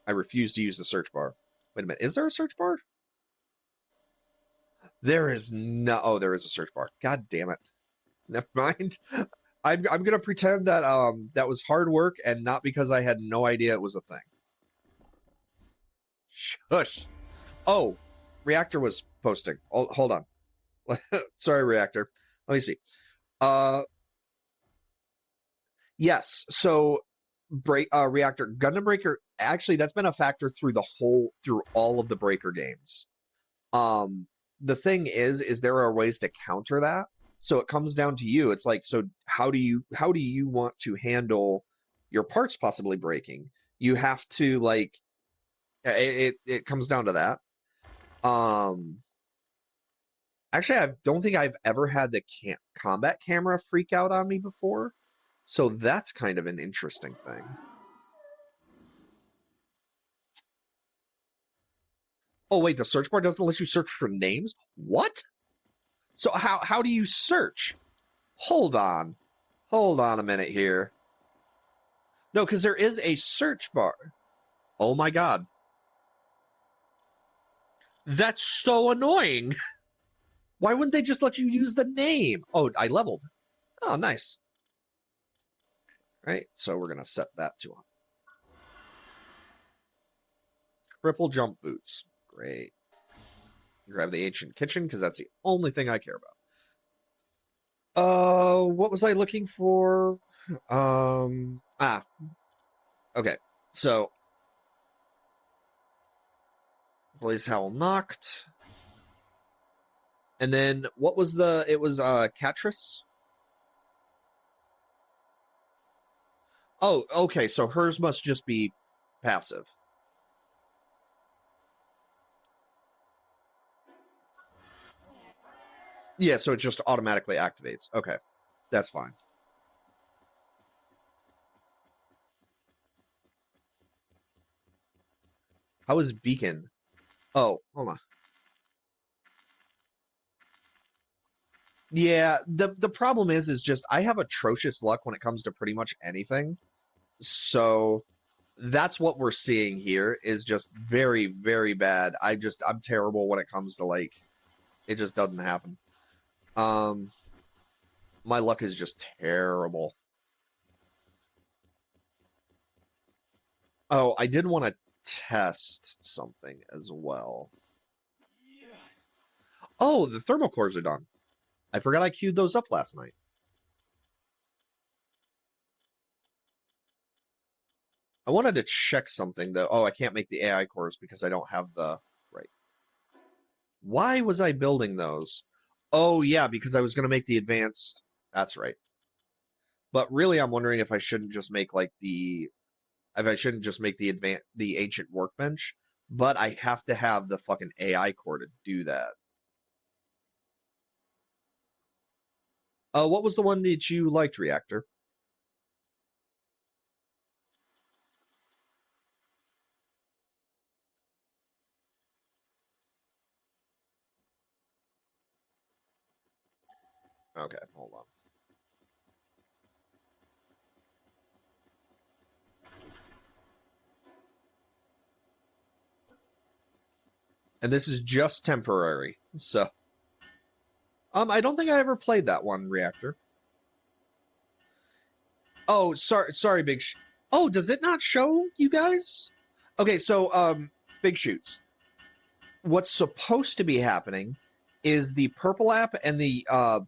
I refuse to use the search bar. Wait a minute, is there a search bar? There is no... Oh, there is a search bar. God damn it. Never mind. I'm gonna pretend that that was hard work and not because I had no idea it was a thing. Shush. Oh, Reactor was posting. Oh, hold on. Sorry, Reactor. Let me see. Yes. So, Reactor Gundam Breaker. Actually, that's been a factor through all of the Breaker games. The thing is there are ways to counter that. So it comes down to you. It's like, so how do you want to handle your parts possibly breaking? You have to like, it comes down to that. Actually, I don't think I've ever had the combat camera freak out on me before. So that's kind of an interesting thing. Oh, wait, the search bar doesn't let you search for names? What? So how do you search? Hold on. Hold on a minute here. No, because there is a search bar. Oh my god. That's so annoying. Why wouldn't they just let you use the name? Oh, I leveled. Oh, nice. Right, so we're going to set that to on. Triple jump boots. Great. Grab the ancient kitchen because that's the only thing I care about. What was I looking for? Okay. So Blaze Howl knocked. And then what was it was Catris? Oh, okay, so hers must just be passive. Yeah, so it just automatically activates. Okay, that's fine. How is Beacon? Oh, hold on. Yeah, the problem is just I have atrocious luck when it comes to pretty much anything. So that's what we're seeing here is just very, very bad. I'm terrible when it comes to like it just doesn't happen. My luck is just terrible. Oh, I did want to test something as well. Oh, the thermal cores are done. I forgot I queued those up last night. I wanted to check something though. Oh, I can't make the AI cores because I don't have the right. Why was I building those? Oh yeah, because I was going to make the advanced. That's right. But really, I'm wondering if I shouldn't just make like the ancient workbench. But I have to have the fucking AI core to do that. What was the one that you liked, Reactor? Okay, hold on. And this is just temporary, so... I don't think I ever played that one, Reactor. Oh, sorry, Big Oh, does it not show you guys? Okay, so, Big Shoots. What's supposed to be happening is the purple app and the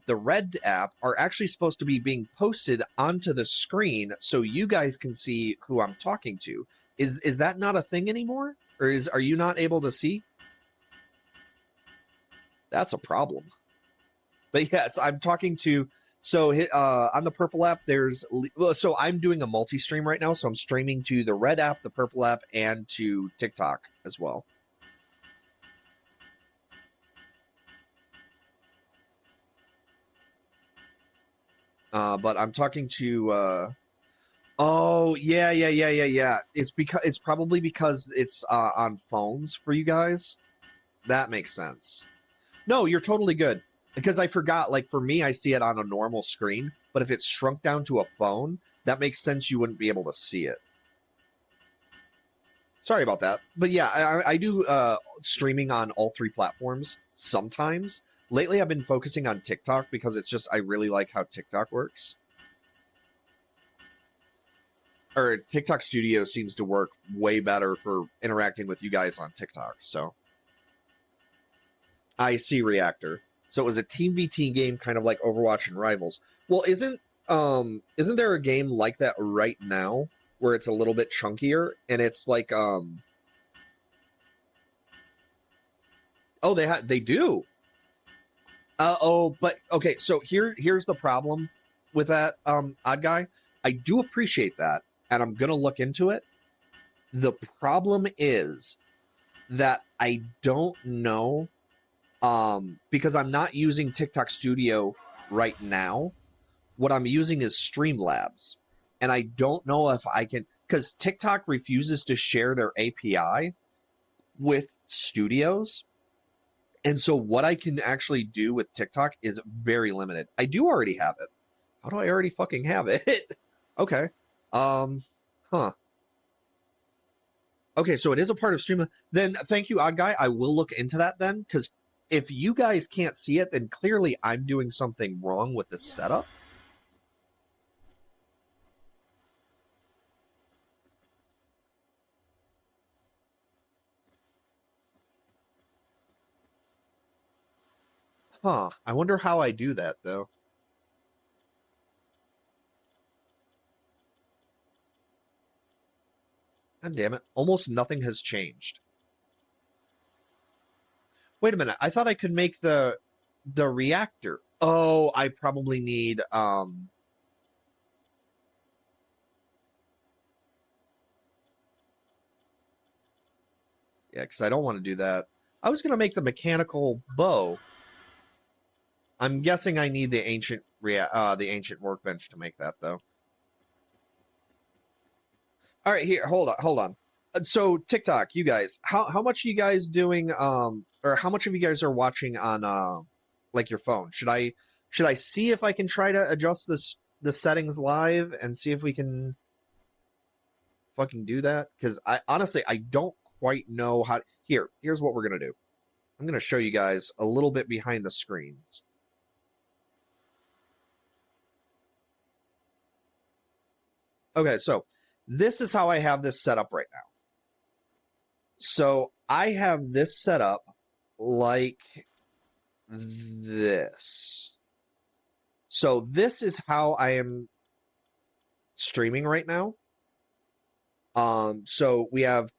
red app are actually supposed to be being posted onto the screen so you guys can see who I'm talking to. Is that not a thing anymore? Or are you not able to see? That's a problem. But yes, I'm talking to. So on the purple app, so I'm doing a multi-stream right now. So I'm streaming to the red app, the purple app, and to TikTok as well. But I'm talking to. Oh yeah. It's probably because it's on phones for you guys. That makes sense. No, you're totally good. Because I forgot, like for me, I see it on a normal screen, but if it's shrunk down to a phone, that makes sense you wouldn't be able to see it. Sorry about that. But yeah, I do streaming on all 3 platforms sometimes. Lately, I've been focusing on TikTok because it's just, I really like how TikTok works. Or TikTok Studio seems to work way better for interacting with you guys on TikTok, so. I see Reactor. So it was a team v team game, kind of like Overwatch and Rivals. Well, isn't there a game like that right now where it's a little bit chunkier and it's like oh, they do. But okay, so here's the problem with that, Odd Guy. I do appreciate that, and I'm gonna look into it. The problem is that I don't know. Because I'm not using TikTok Studio right now. What I'm using is Streamlabs. And I don't know if I can, because TikTok refuses to share their API with studios. And so what I can actually do with TikTok is very limited. I do already have it. How do I already fucking have it? Okay. Huh. Okay, so it is a part of Streamlabs. Then thank you, Odd Guy. I will look into that then, because if you guys can't see it, then clearly I'm doing something wrong with the setup. Huh. I wonder how I do that, though. God damn it. Almost nothing has changed. Wait a minute. I thought I could make the reactor. Oh, I probably need yeah, because I don't want to do that. I was gonna make the mechanical bow. I'm guessing I need the ancient workbench to make that though. All right, here, hold on. So TikTok, you guys, how much are you guys doing or how much of you guys are watching on like your phone? Should I see if I can try to adjust the settings live and see if we can fucking do that? Because I honestly I don't quite know how. Here's what we're gonna do. I'm gonna show you guys a little bit behind the screens. Okay, so this is how I have this set up right now. So I have this set up like this. So this is how I am streaming right now. So we have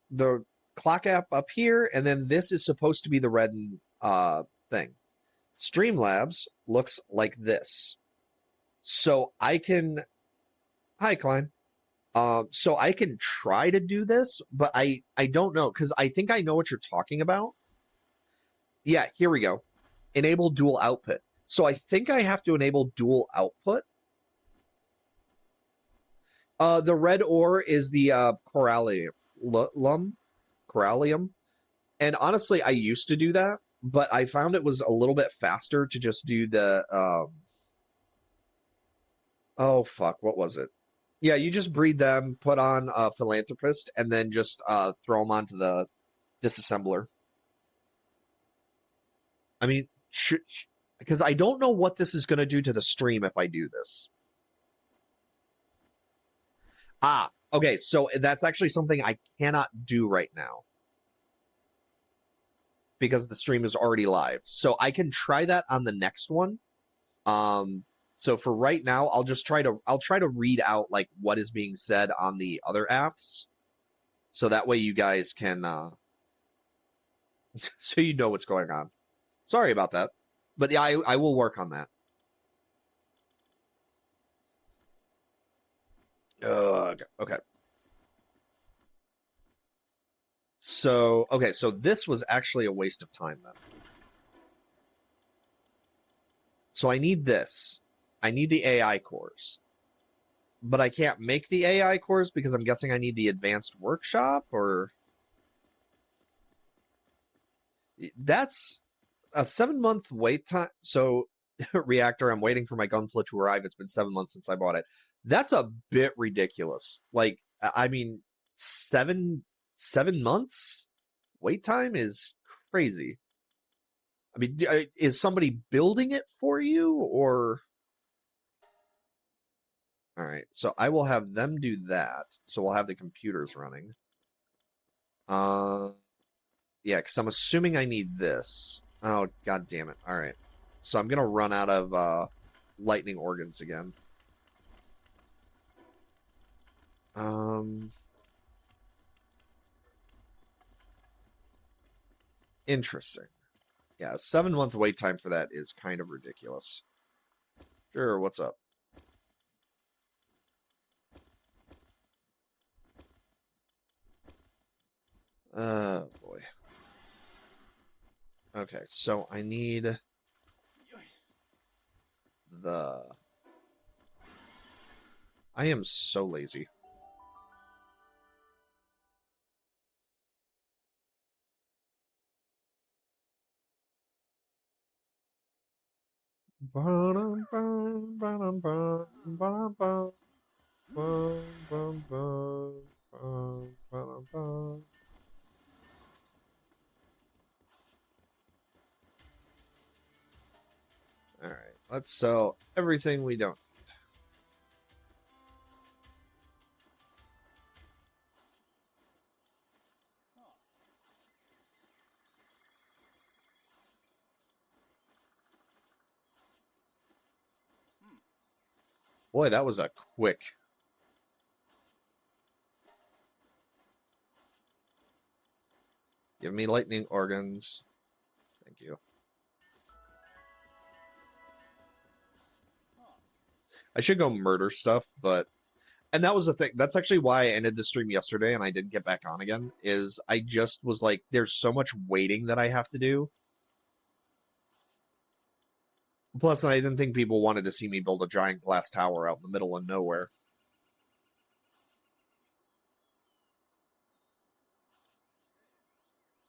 the clock app up here, and then this is supposed to be the red thing. Streamlabs looks like this. So I can, hi Klein. So I can try to do this, but I don't know, because I think I know what you're talking about. Yeah, here we go. Enable dual output. So I think I have to enable dual output. The red ore is the corallium. And honestly, I used to do that, but I found it was a little bit faster to just do the oh fuck, what was it? Yeah, you just breed them, put on a philanthropist, and then just throw them onto the disassembler. I mean, because I don't know what this is going to do to the stream if I do this. Ah, okay, so that's actually something I cannot do right now because the stream is already live. So I can try that on the next one. So for right now, I'll try to read out like what is being said on the other apps. So that way you guys can so you know what's going on. Sorry about that. But yeah, I will work on that. Okay. So, okay, so this was actually a waste of time then. So I need this. I need the AI cores. But I can't make the AI cores because I'm guessing I need the advanced workshop, or that's a 7 month wait time. So reactor, I'm waiting for my gunpla to arrive. It's been 7 months since I bought it. That's a bit ridiculous. Like, I mean, 7 months wait time is crazy. I mean, is somebody building it for you, or? All right, so I will have them do that. So we'll have the computers running. Yeah, because I'm assuming I need this. Oh, god damn it. All right. So I'm gonna run out of lightning organs again. Interesting. Yeah, 7 month wait time for that is kind of ridiculous. Sure, what's up? Boy. Okay, so I need the... I am so lazy. All right, let's sell everything we don't. Boy, that was a quick. Give me lightning organs. Thank you. I should go murder stuff, but and that was the thing. That's actually why I ended the stream yesterday and I didn't get back on again, is I just was like, there's so much waiting that I have to do. Plus, I didn't think people wanted to see me build a giant glass tower out in the middle of nowhere.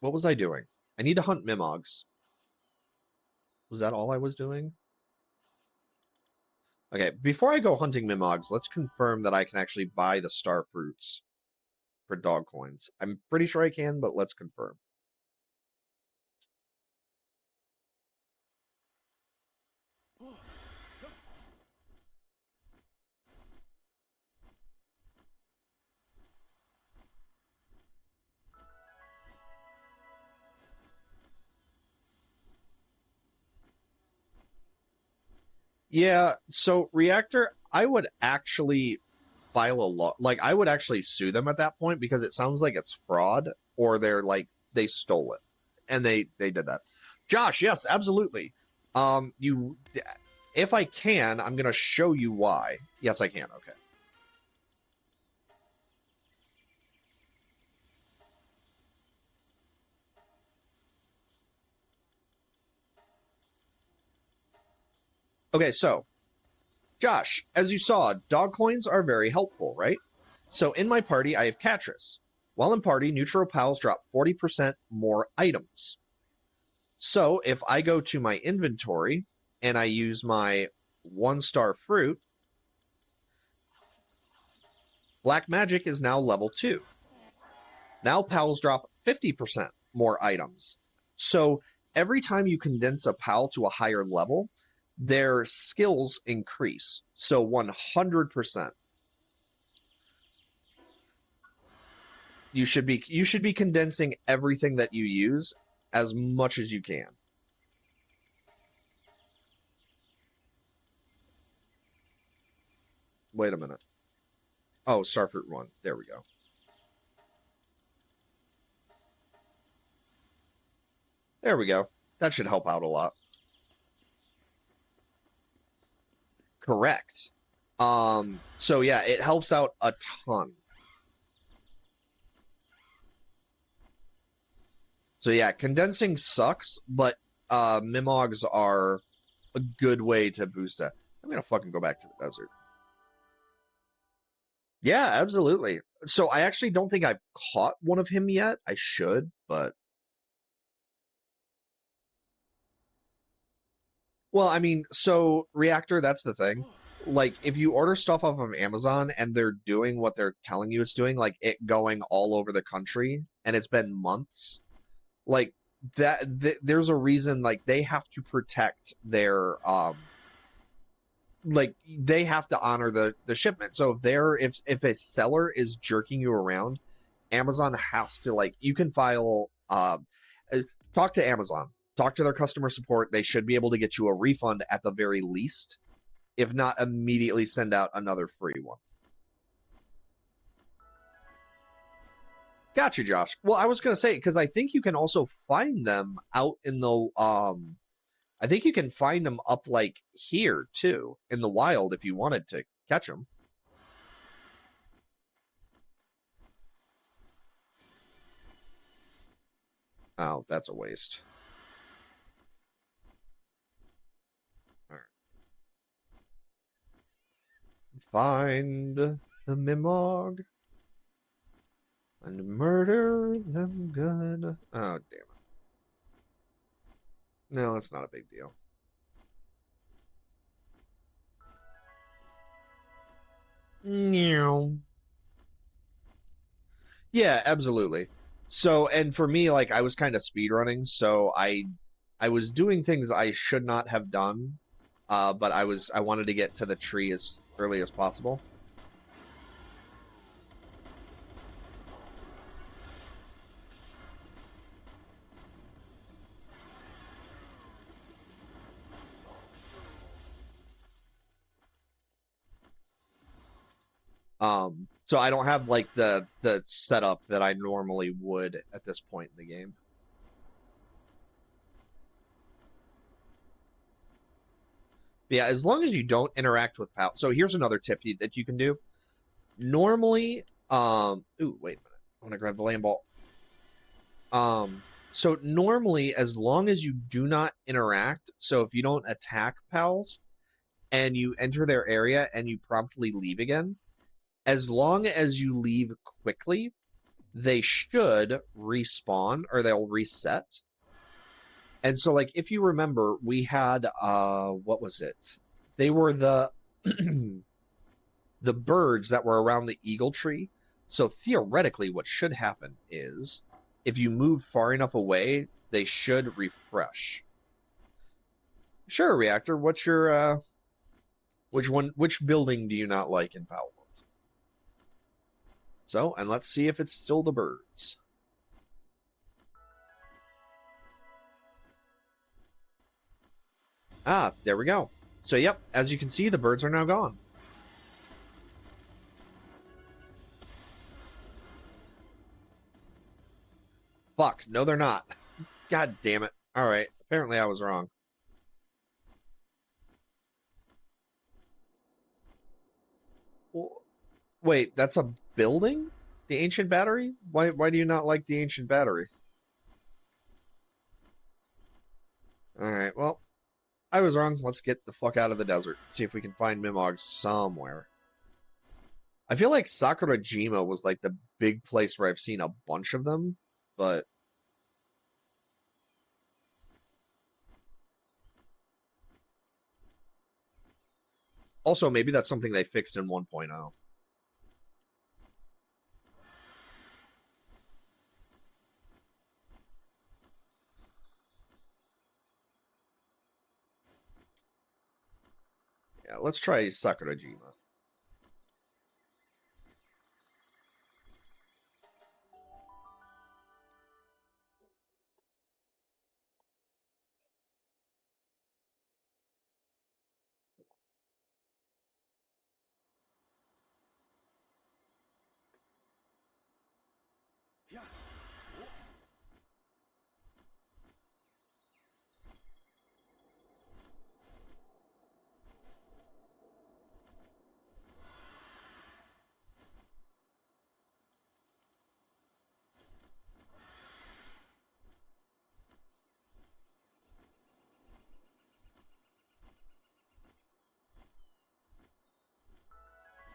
What was I doing? I need to hunt Mimogs. Was that all I was doing? Okay, before I go hunting Mimogs, let's confirm that I can actually buy the star fruits for dog coins. I'm pretty sure I can, but let's confirm. Yeah, so Reactor, I would actually file a law. Like, I would actually sue them at that point because it sounds like it's fraud, or they're like they stole it, and they did that. Josh, yes, absolutely. You, if I can, I'm gonna show you why. Yes, I can. Okay. Okay, so Josh, as you saw, dog coins are very helpful, right? So in my party, I have Catris. While in party, neutral pals drop 40% more items. So if I go to my inventory and I use my 1-star fruit, Black Magic is now level 2. Now pals drop 50% more items. So every time you condense a pal to a higher level, their skills increase. So 100%. You should be condensing everything that you use as much as you can. Wait a minute. Oh, Starfruit 1. There we go. There we go. That should help out a lot. Correct. So yeah, it helps out a ton. So yeah, condensing sucks, but Mimogs are a good way to boost that. I'm gonna fucking go back to the desert. Yeah, absolutely. So I actually don't think I've caught one of him yet. I should, but well, I mean, so Reactor, that's the thing. Like, if you order stuff off of Amazon and they're doing what they're telling you it's doing, like it going all over the country, and it's been months, like there's a reason. Like they have to protect their like they have to honor the shipment. So if a seller is jerking you around, Amazon has to, like, you can file talk to Amazon, talk to their customer support. They should be able to get you a refund at the very least, if not immediately send out another free one. Gotcha, Josh. Well, I was gonna say, because I think you can also find them out in the I think you can find them up like here too in the wild if you wanted to catch them. Oh, that's a waste. All right. Find the Mimog and murder them good. Oh, damn it. No, it's not a big deal. Meow. Yeah, absolutely. So, and for me, like I was kind of speed running, so I was doing things I should not have done, but I wanted to get to the tree as early as possible. So I don't have like the setup that I normally would at this point in the game. But yeah, as long as you don't interact with pal. So here's another tip that you can do. Normally, ooh, wait a minute. I want to grab the land ball. So normally, as long as you do not interact, so if you don't attack pals and you enter their area and you promptly leave again, as long as you leave quickly, they should respawn or they'll reset. And so, like, if you remember, we had what was it? They were the the birds that were around the eagle tree. So theoretically, what should happen is if you move far enough away, they should refresh. Sure, Reactor. What's your which building do you not like in Palworld? So, and let's see if it's still the birds. Ah, there we go. So, yep, as you can see, the birds are now gone. Fuck, no, they're not. God damn it. All right, apparently I was wrong. Well, wait, that's a building? The ancient battery? Why do you not like the ancient battery? All right, well, I was wrong. Let's get the fuck out of the desert. See if we can find Mimogs somewhere. I feel like Sakurajima was like the big place where I've seen a bunch of them, but also maybe that's something they fixed in 1.0. Yeah, let's try Sakurajima.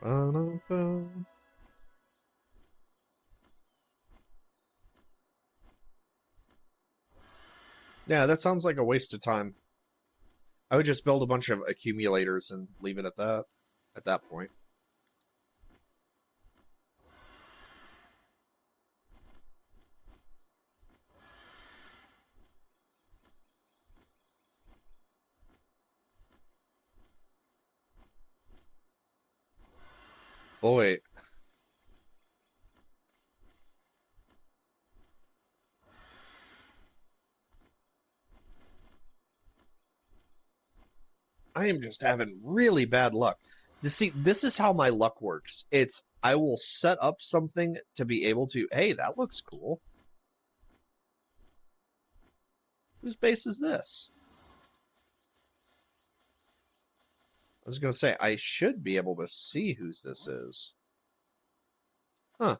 Ba-dum-bum. Yeah, that sounds like a waste of time. I would just build a bunch of accumulators and leave it at that point. Boy, I am just having really bad luck. See, this is how my luck works. It's I will set up something to be able to, hey, that looks cool. Whose base is this? I was gonna say I should be able to see whose this is. Huh.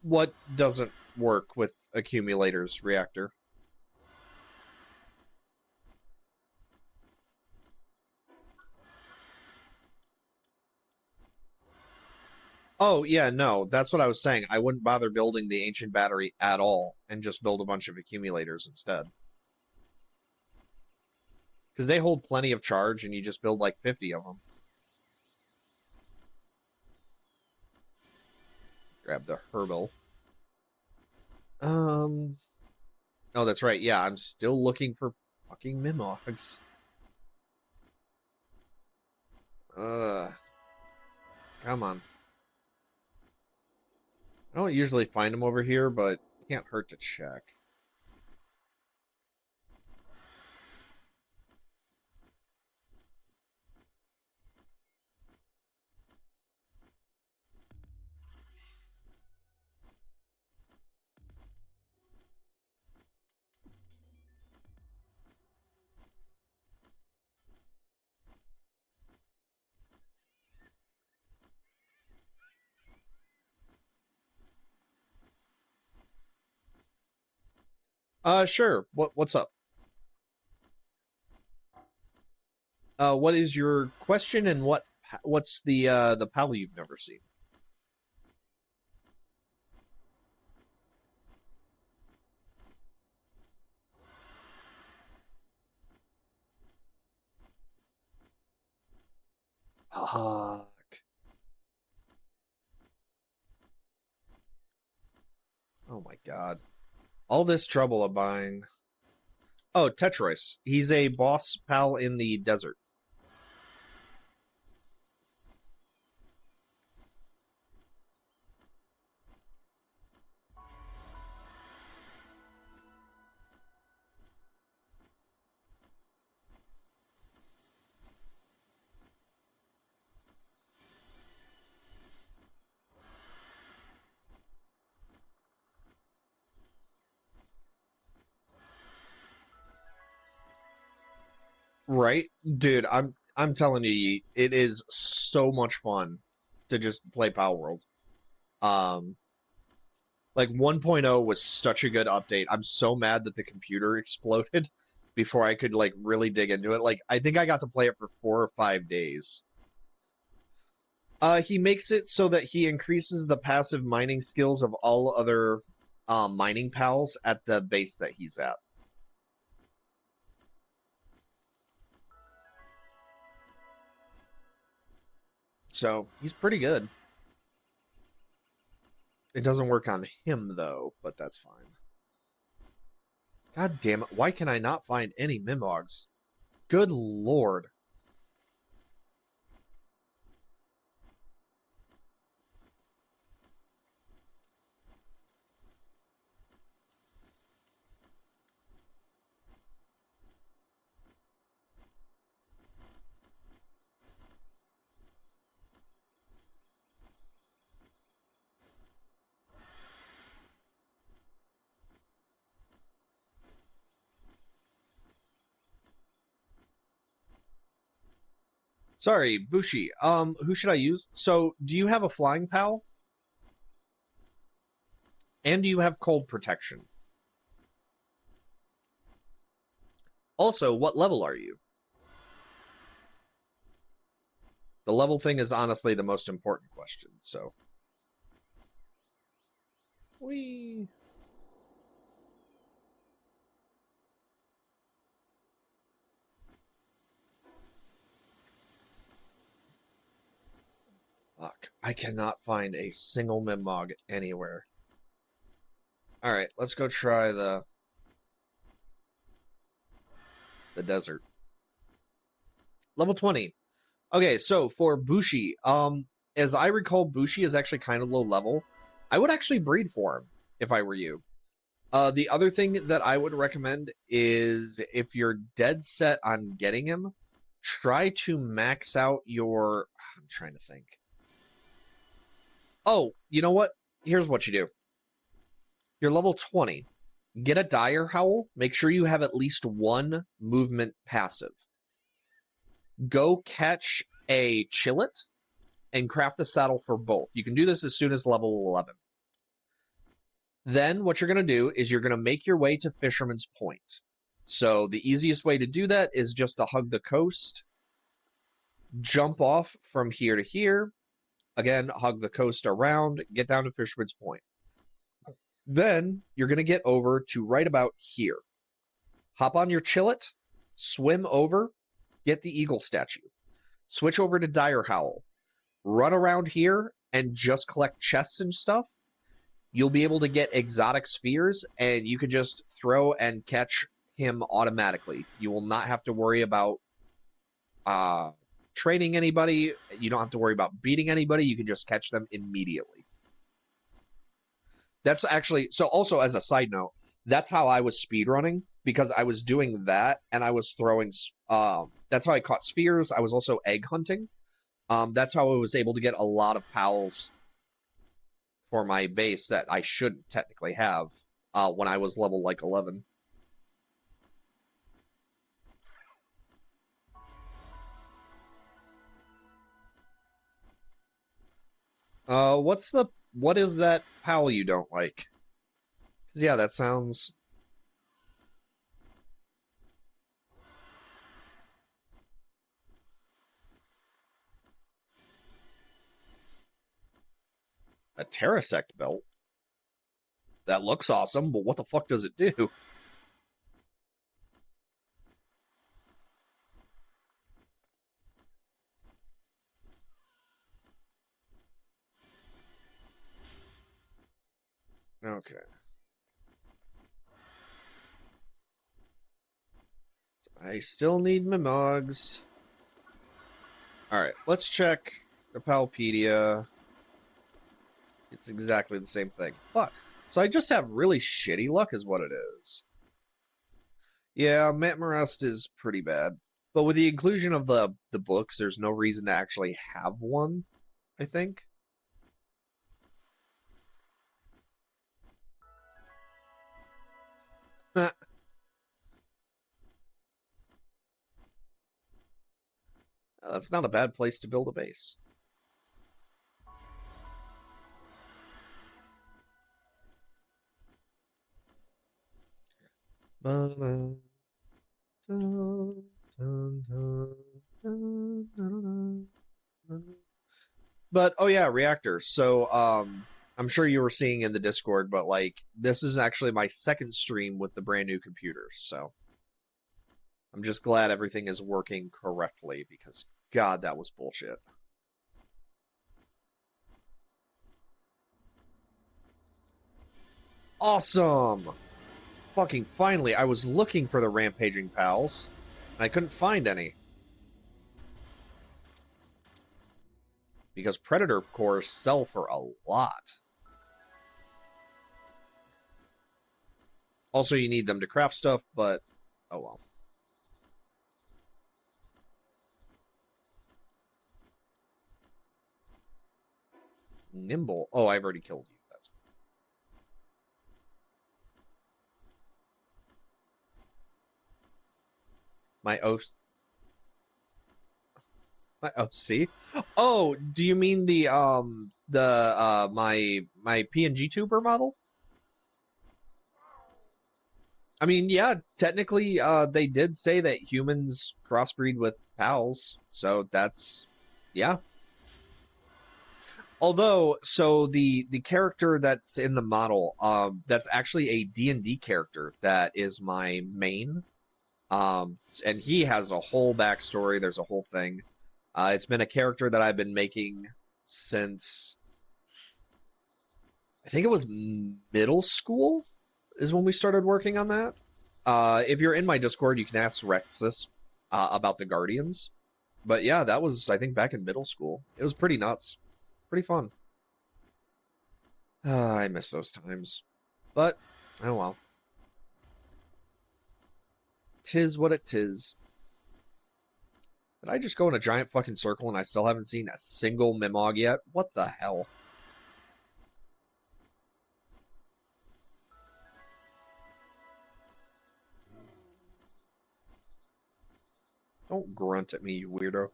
What doesn't work with accumulators, reactor? Oh, yeah, no, that's what I was saying. I wouldn't bother building the ancient battery at all and just build a bunch of accumulators instead. Because they hold plenty of charge and you just build like 50 of them. Grab the herbal. Oh, that's right. Yeah, I'm still looking for fucking Mimogs. Uh, come on. I don't usually find them over here, but it can't hurt to check. Sure. What's up? What is your question and what's the pal you've never seen? Fuck. Oh my God. All this trouble of buying. Oh, Tetrois. He's a boss pal in the desert. Right? Dude, I'm telling you, it is so much fun to just play Power World. Um, like 1.0 was such a good update. I'm so mad that the computer exploded before I could like really dig into it. Like I think I got to play it for 4 or 5 days. He makes it so that he increases the passive mining skills of all other mining pals at the base that he's at. So he's pretty good. It doesn't work on him though, but that's fine. God damn it, why can I not find any Mimogs? Good lord. Sorry, Bushi. Who should I use? So, do you have a flying pal? And do you have cold protection? Also, what level are you? The level thing is honestly the most important question, so. Whee! Fuck, I cannot find a single Mimog anywhere. Alright, let's go try the desert. Level 20. Okay, so for Bushi, as I recall, Bushi is actually kind of low level. I would actually breed for him if I were you. The other thing that I would recommend is if you're dead set on getting him, try to max out your... I'm trying to think. Oh, you know what? Here's what you do. You're level 20. Get a Dire Howl. Make sure you have at least one movement passive. Go catch a Chillet and craft the saddle for both. You can do this as soon as level 11. Then what you're going to do is you're going to make your way to Fisherman's Point. So the easiest way to do that is just to hug the coast, jump off from here to here, again, hug the coast around, get down to Fisherman's Point. Then you're going to get over to right about here. Hop on your Chillet, swim over, get the eagle statue. Switch over to Dire Howl. Run around here and just collect chests and stuff. You'll be able to get exotic spheres, and you can just throw and catch him automatically. You will not have to worry about training anybody. You don't have to worry about beating anybody. You can just catch them immediately. That's actually... So also, as a side note, that's how I was speedrunning, because I was doing that, and I was throwing... that's how I caught spheres. I was also egg hunting. That's how I was able to get a lot of pals for my base that I shouldn't technically have when I was level, like, 11. What is that pal you don't like? 'Cause yeah, that sounds... A Terrasect belt? That looks awesome, but what the fuck does it do? Okay. So I still need Mimogs. Alright, let's check the Palpedia. It's exactly the same thing. Fuck. So I just have really shitty luck is what it is. Yeah, Matmarest is pretty bad. But with the inclusion of the books, there's no reason to actually have one, I think. That's not a bad place to build a base. But oh yeah, reactors. So I'm sure you were seeing in the Discord, but like this is actually my second stream with the brand new computer, so I'm just glad everything is working correctly because God, that was bullshit. Awesome! Fucking finally, I was looking for the rampaging pals, and I couldn't find any. Because Predator cores sell for a lot. Also, you need them to craft stuff, but oh well. Nimble. Oh, I've already killed you. That's my my OC. Oh, do you mean the my PNG tuber model? I mean, yeah, technically, they did say that humans crossbreed with pals, so that's Yeah. Although, so the character that's in the model, that's actually a D&D character that is my main. And he has a whole backstory. There's a whole thing. It's been a character that I've been making since I think it was middle school is when we started working on that. If you're in my Discord, you can ask Rexus about the Guardians. But yeah, that was, I think, back in middle school. It was pretty nuts. Pretty fun. I miss those times. But, oh well. Tis what it tis. Did I just go in a giant fucking circle and I still haven't seen a single Mimog yet? What the hell? Don't grunt at me, you weirdo.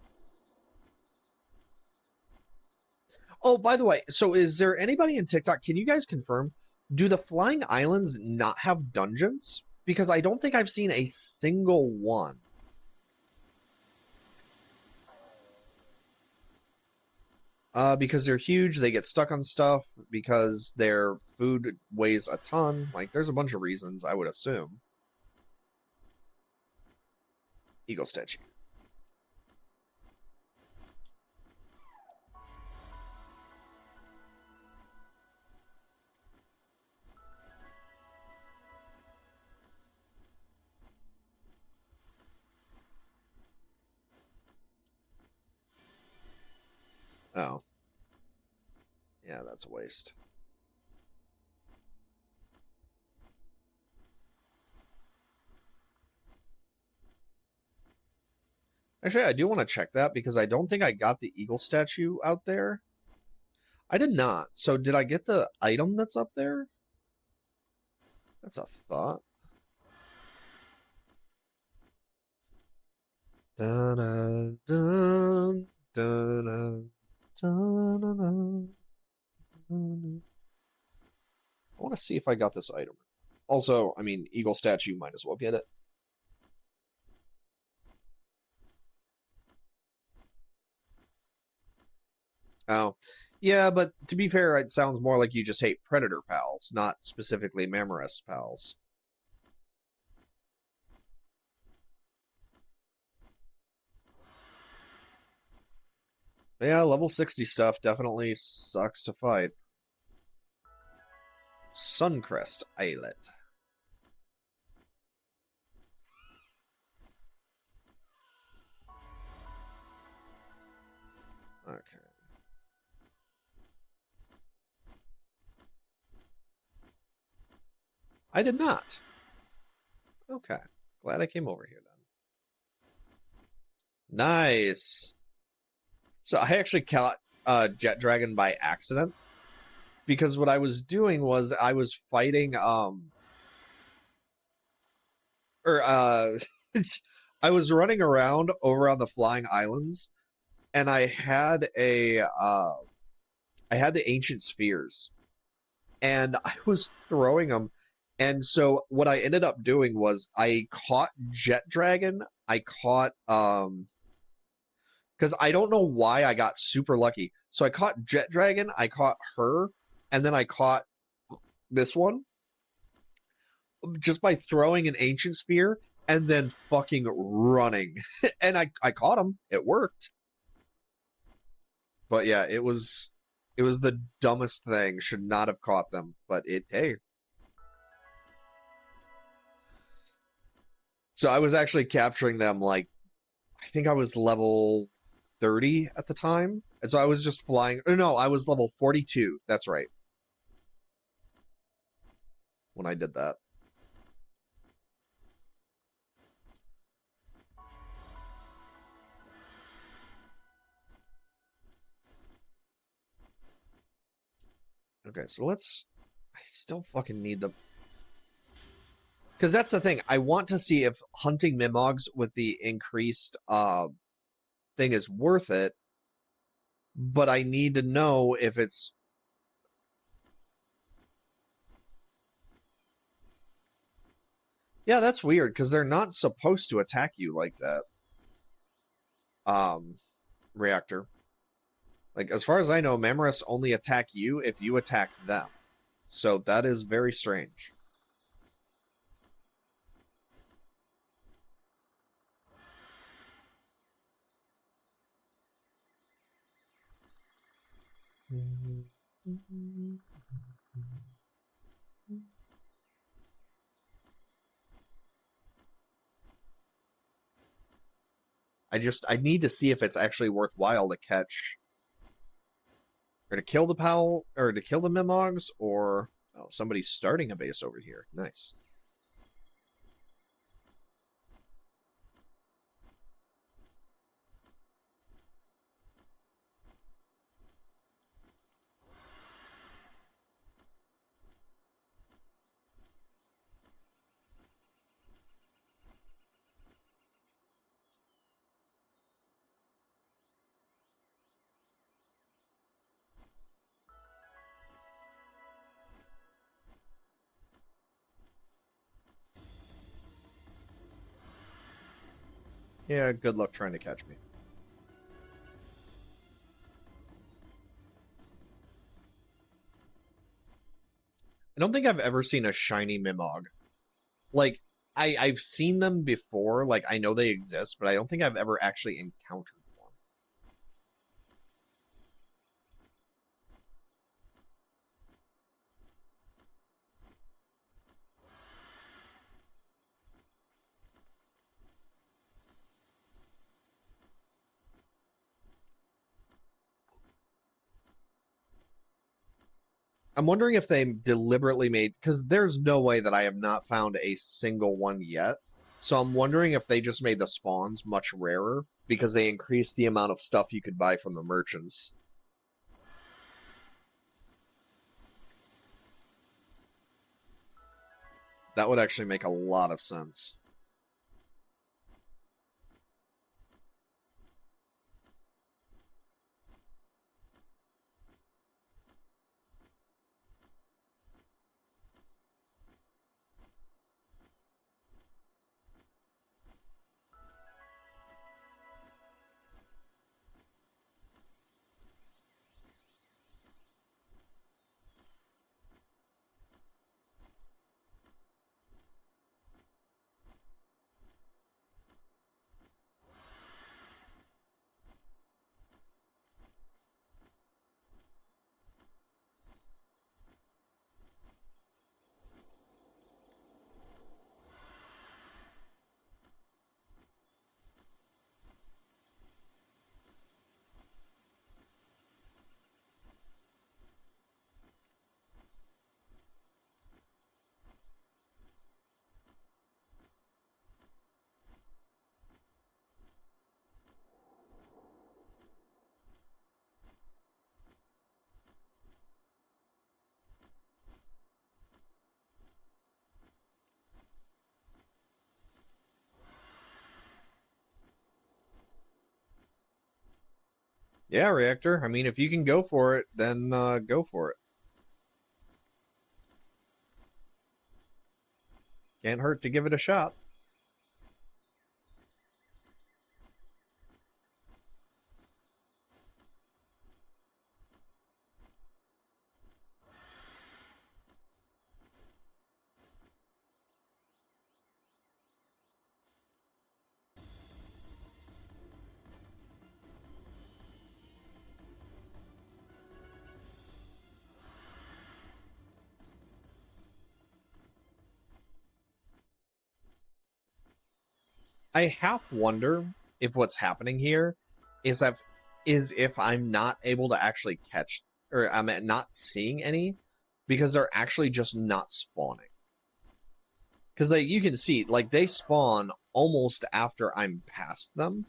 Oh, by the way, so is there anybody in TikTok? Can you guys confirm? Do the Flying Islands not have dungeons? Because I don't think I've seen a single one. Because they're huge, they get stuck on stuff, because their food weighs a ton. Like, there's a bunch of reasons, I would assume. Eagle statue. Oh. Yeah, that's a waste. Actually, I do want to check that because I don't think I got the eagle statue out there. I did not. So did I get the item that's up there? That's a thought. Dun, dun, dun, dun, dun, I want to see if I got this item. Also, I mean, eagle statue, might as well get it. Oh, yeah, but to be fair, it sounds more like you just hate Predator pals, not specifically Mammorest pals. But yeah, level 60 stuff definitely sucks to fight. Suncrest Islet. Okay. I did not. Okay. Glad I came over here then. Nice. So I actually caught Jet Dragon by accident because what I was doing was I was fighting or I was running around over on the Flying Islands and I had the ancient spheres and I was throwing them. And so what I ended up doing was I caught Jet Dragon. I caught because I don't know why I got super lucky. So I caught Jet Dragon, I caught her, and then I caught this one just by throwing an ancient spear and then fucking running. And I caught him. It worked. But yeah, it was the dumbest thing. Should not have caught them, but hey. So I was actually capturing them like I think I was level 30 at the time. And so I was just flying. Oh, no, I was level 42. That's right. When I did that. Okay, so let's... I still fucking need the... Because that's the thing. I want to see if hunting Mimogs with the increased thing is worth it. But I need to know if it's... Yeah, that's weird, because they're not supposed to attack you like that. Reactor. Like, as far as I know, Mammorous only attack you if you attack them. So that is very strange. I need to see if it's actually worthwhile to catch or to kill the Powell or to kill the Mimogs, or oh, somebody's starting a base over here. Nice. Yeah, good luck trying to catch me. I don't think I've ever seen a shiny Mimog. Like, I've seen them before, like I know they exist, but I don't think I've ever actually encountered one. I'm wondering if they deliberately made, because there's no way that I have not found a single one yet. So I'm wondering if they just made the spawns much rarer because they increased the amount of stuff you could buy from the merchants. That would actually make a lot of sense. Yeah, Reactor. I mean, if you can go for it, then go for it. Can't hurt to give it a shot. I half wonder if what's happening here is if I'm not able to actually catch, or I'm not seeing any because they're actually just not spawning. Because like you can see, like they spawn almost after I'm past them.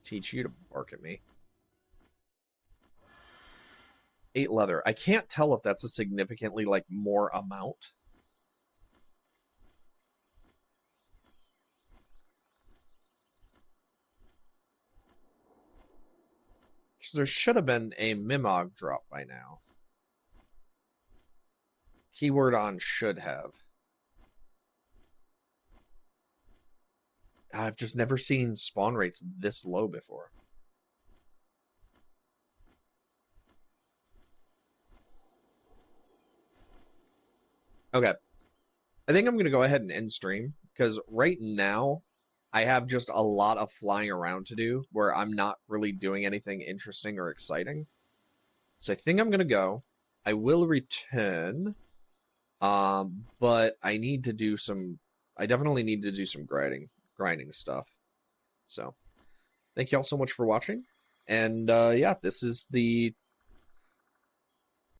Teach you to bark at me. 8 leather. I can't tell if that's a significantly like more amount. Because there should have been a Mimog drop by now. Keyword on should have. I've just never seen spawn rates this low before. Okay. I think I'm going to go ahead and end stream because right now I have just a lot of flying around to do where I'm not really doing anything interesting or exciting. So I think I'm going to go. I will return, but I definitely need to do some grinding stuff. So thank you all so much for watching. And yeah, this is the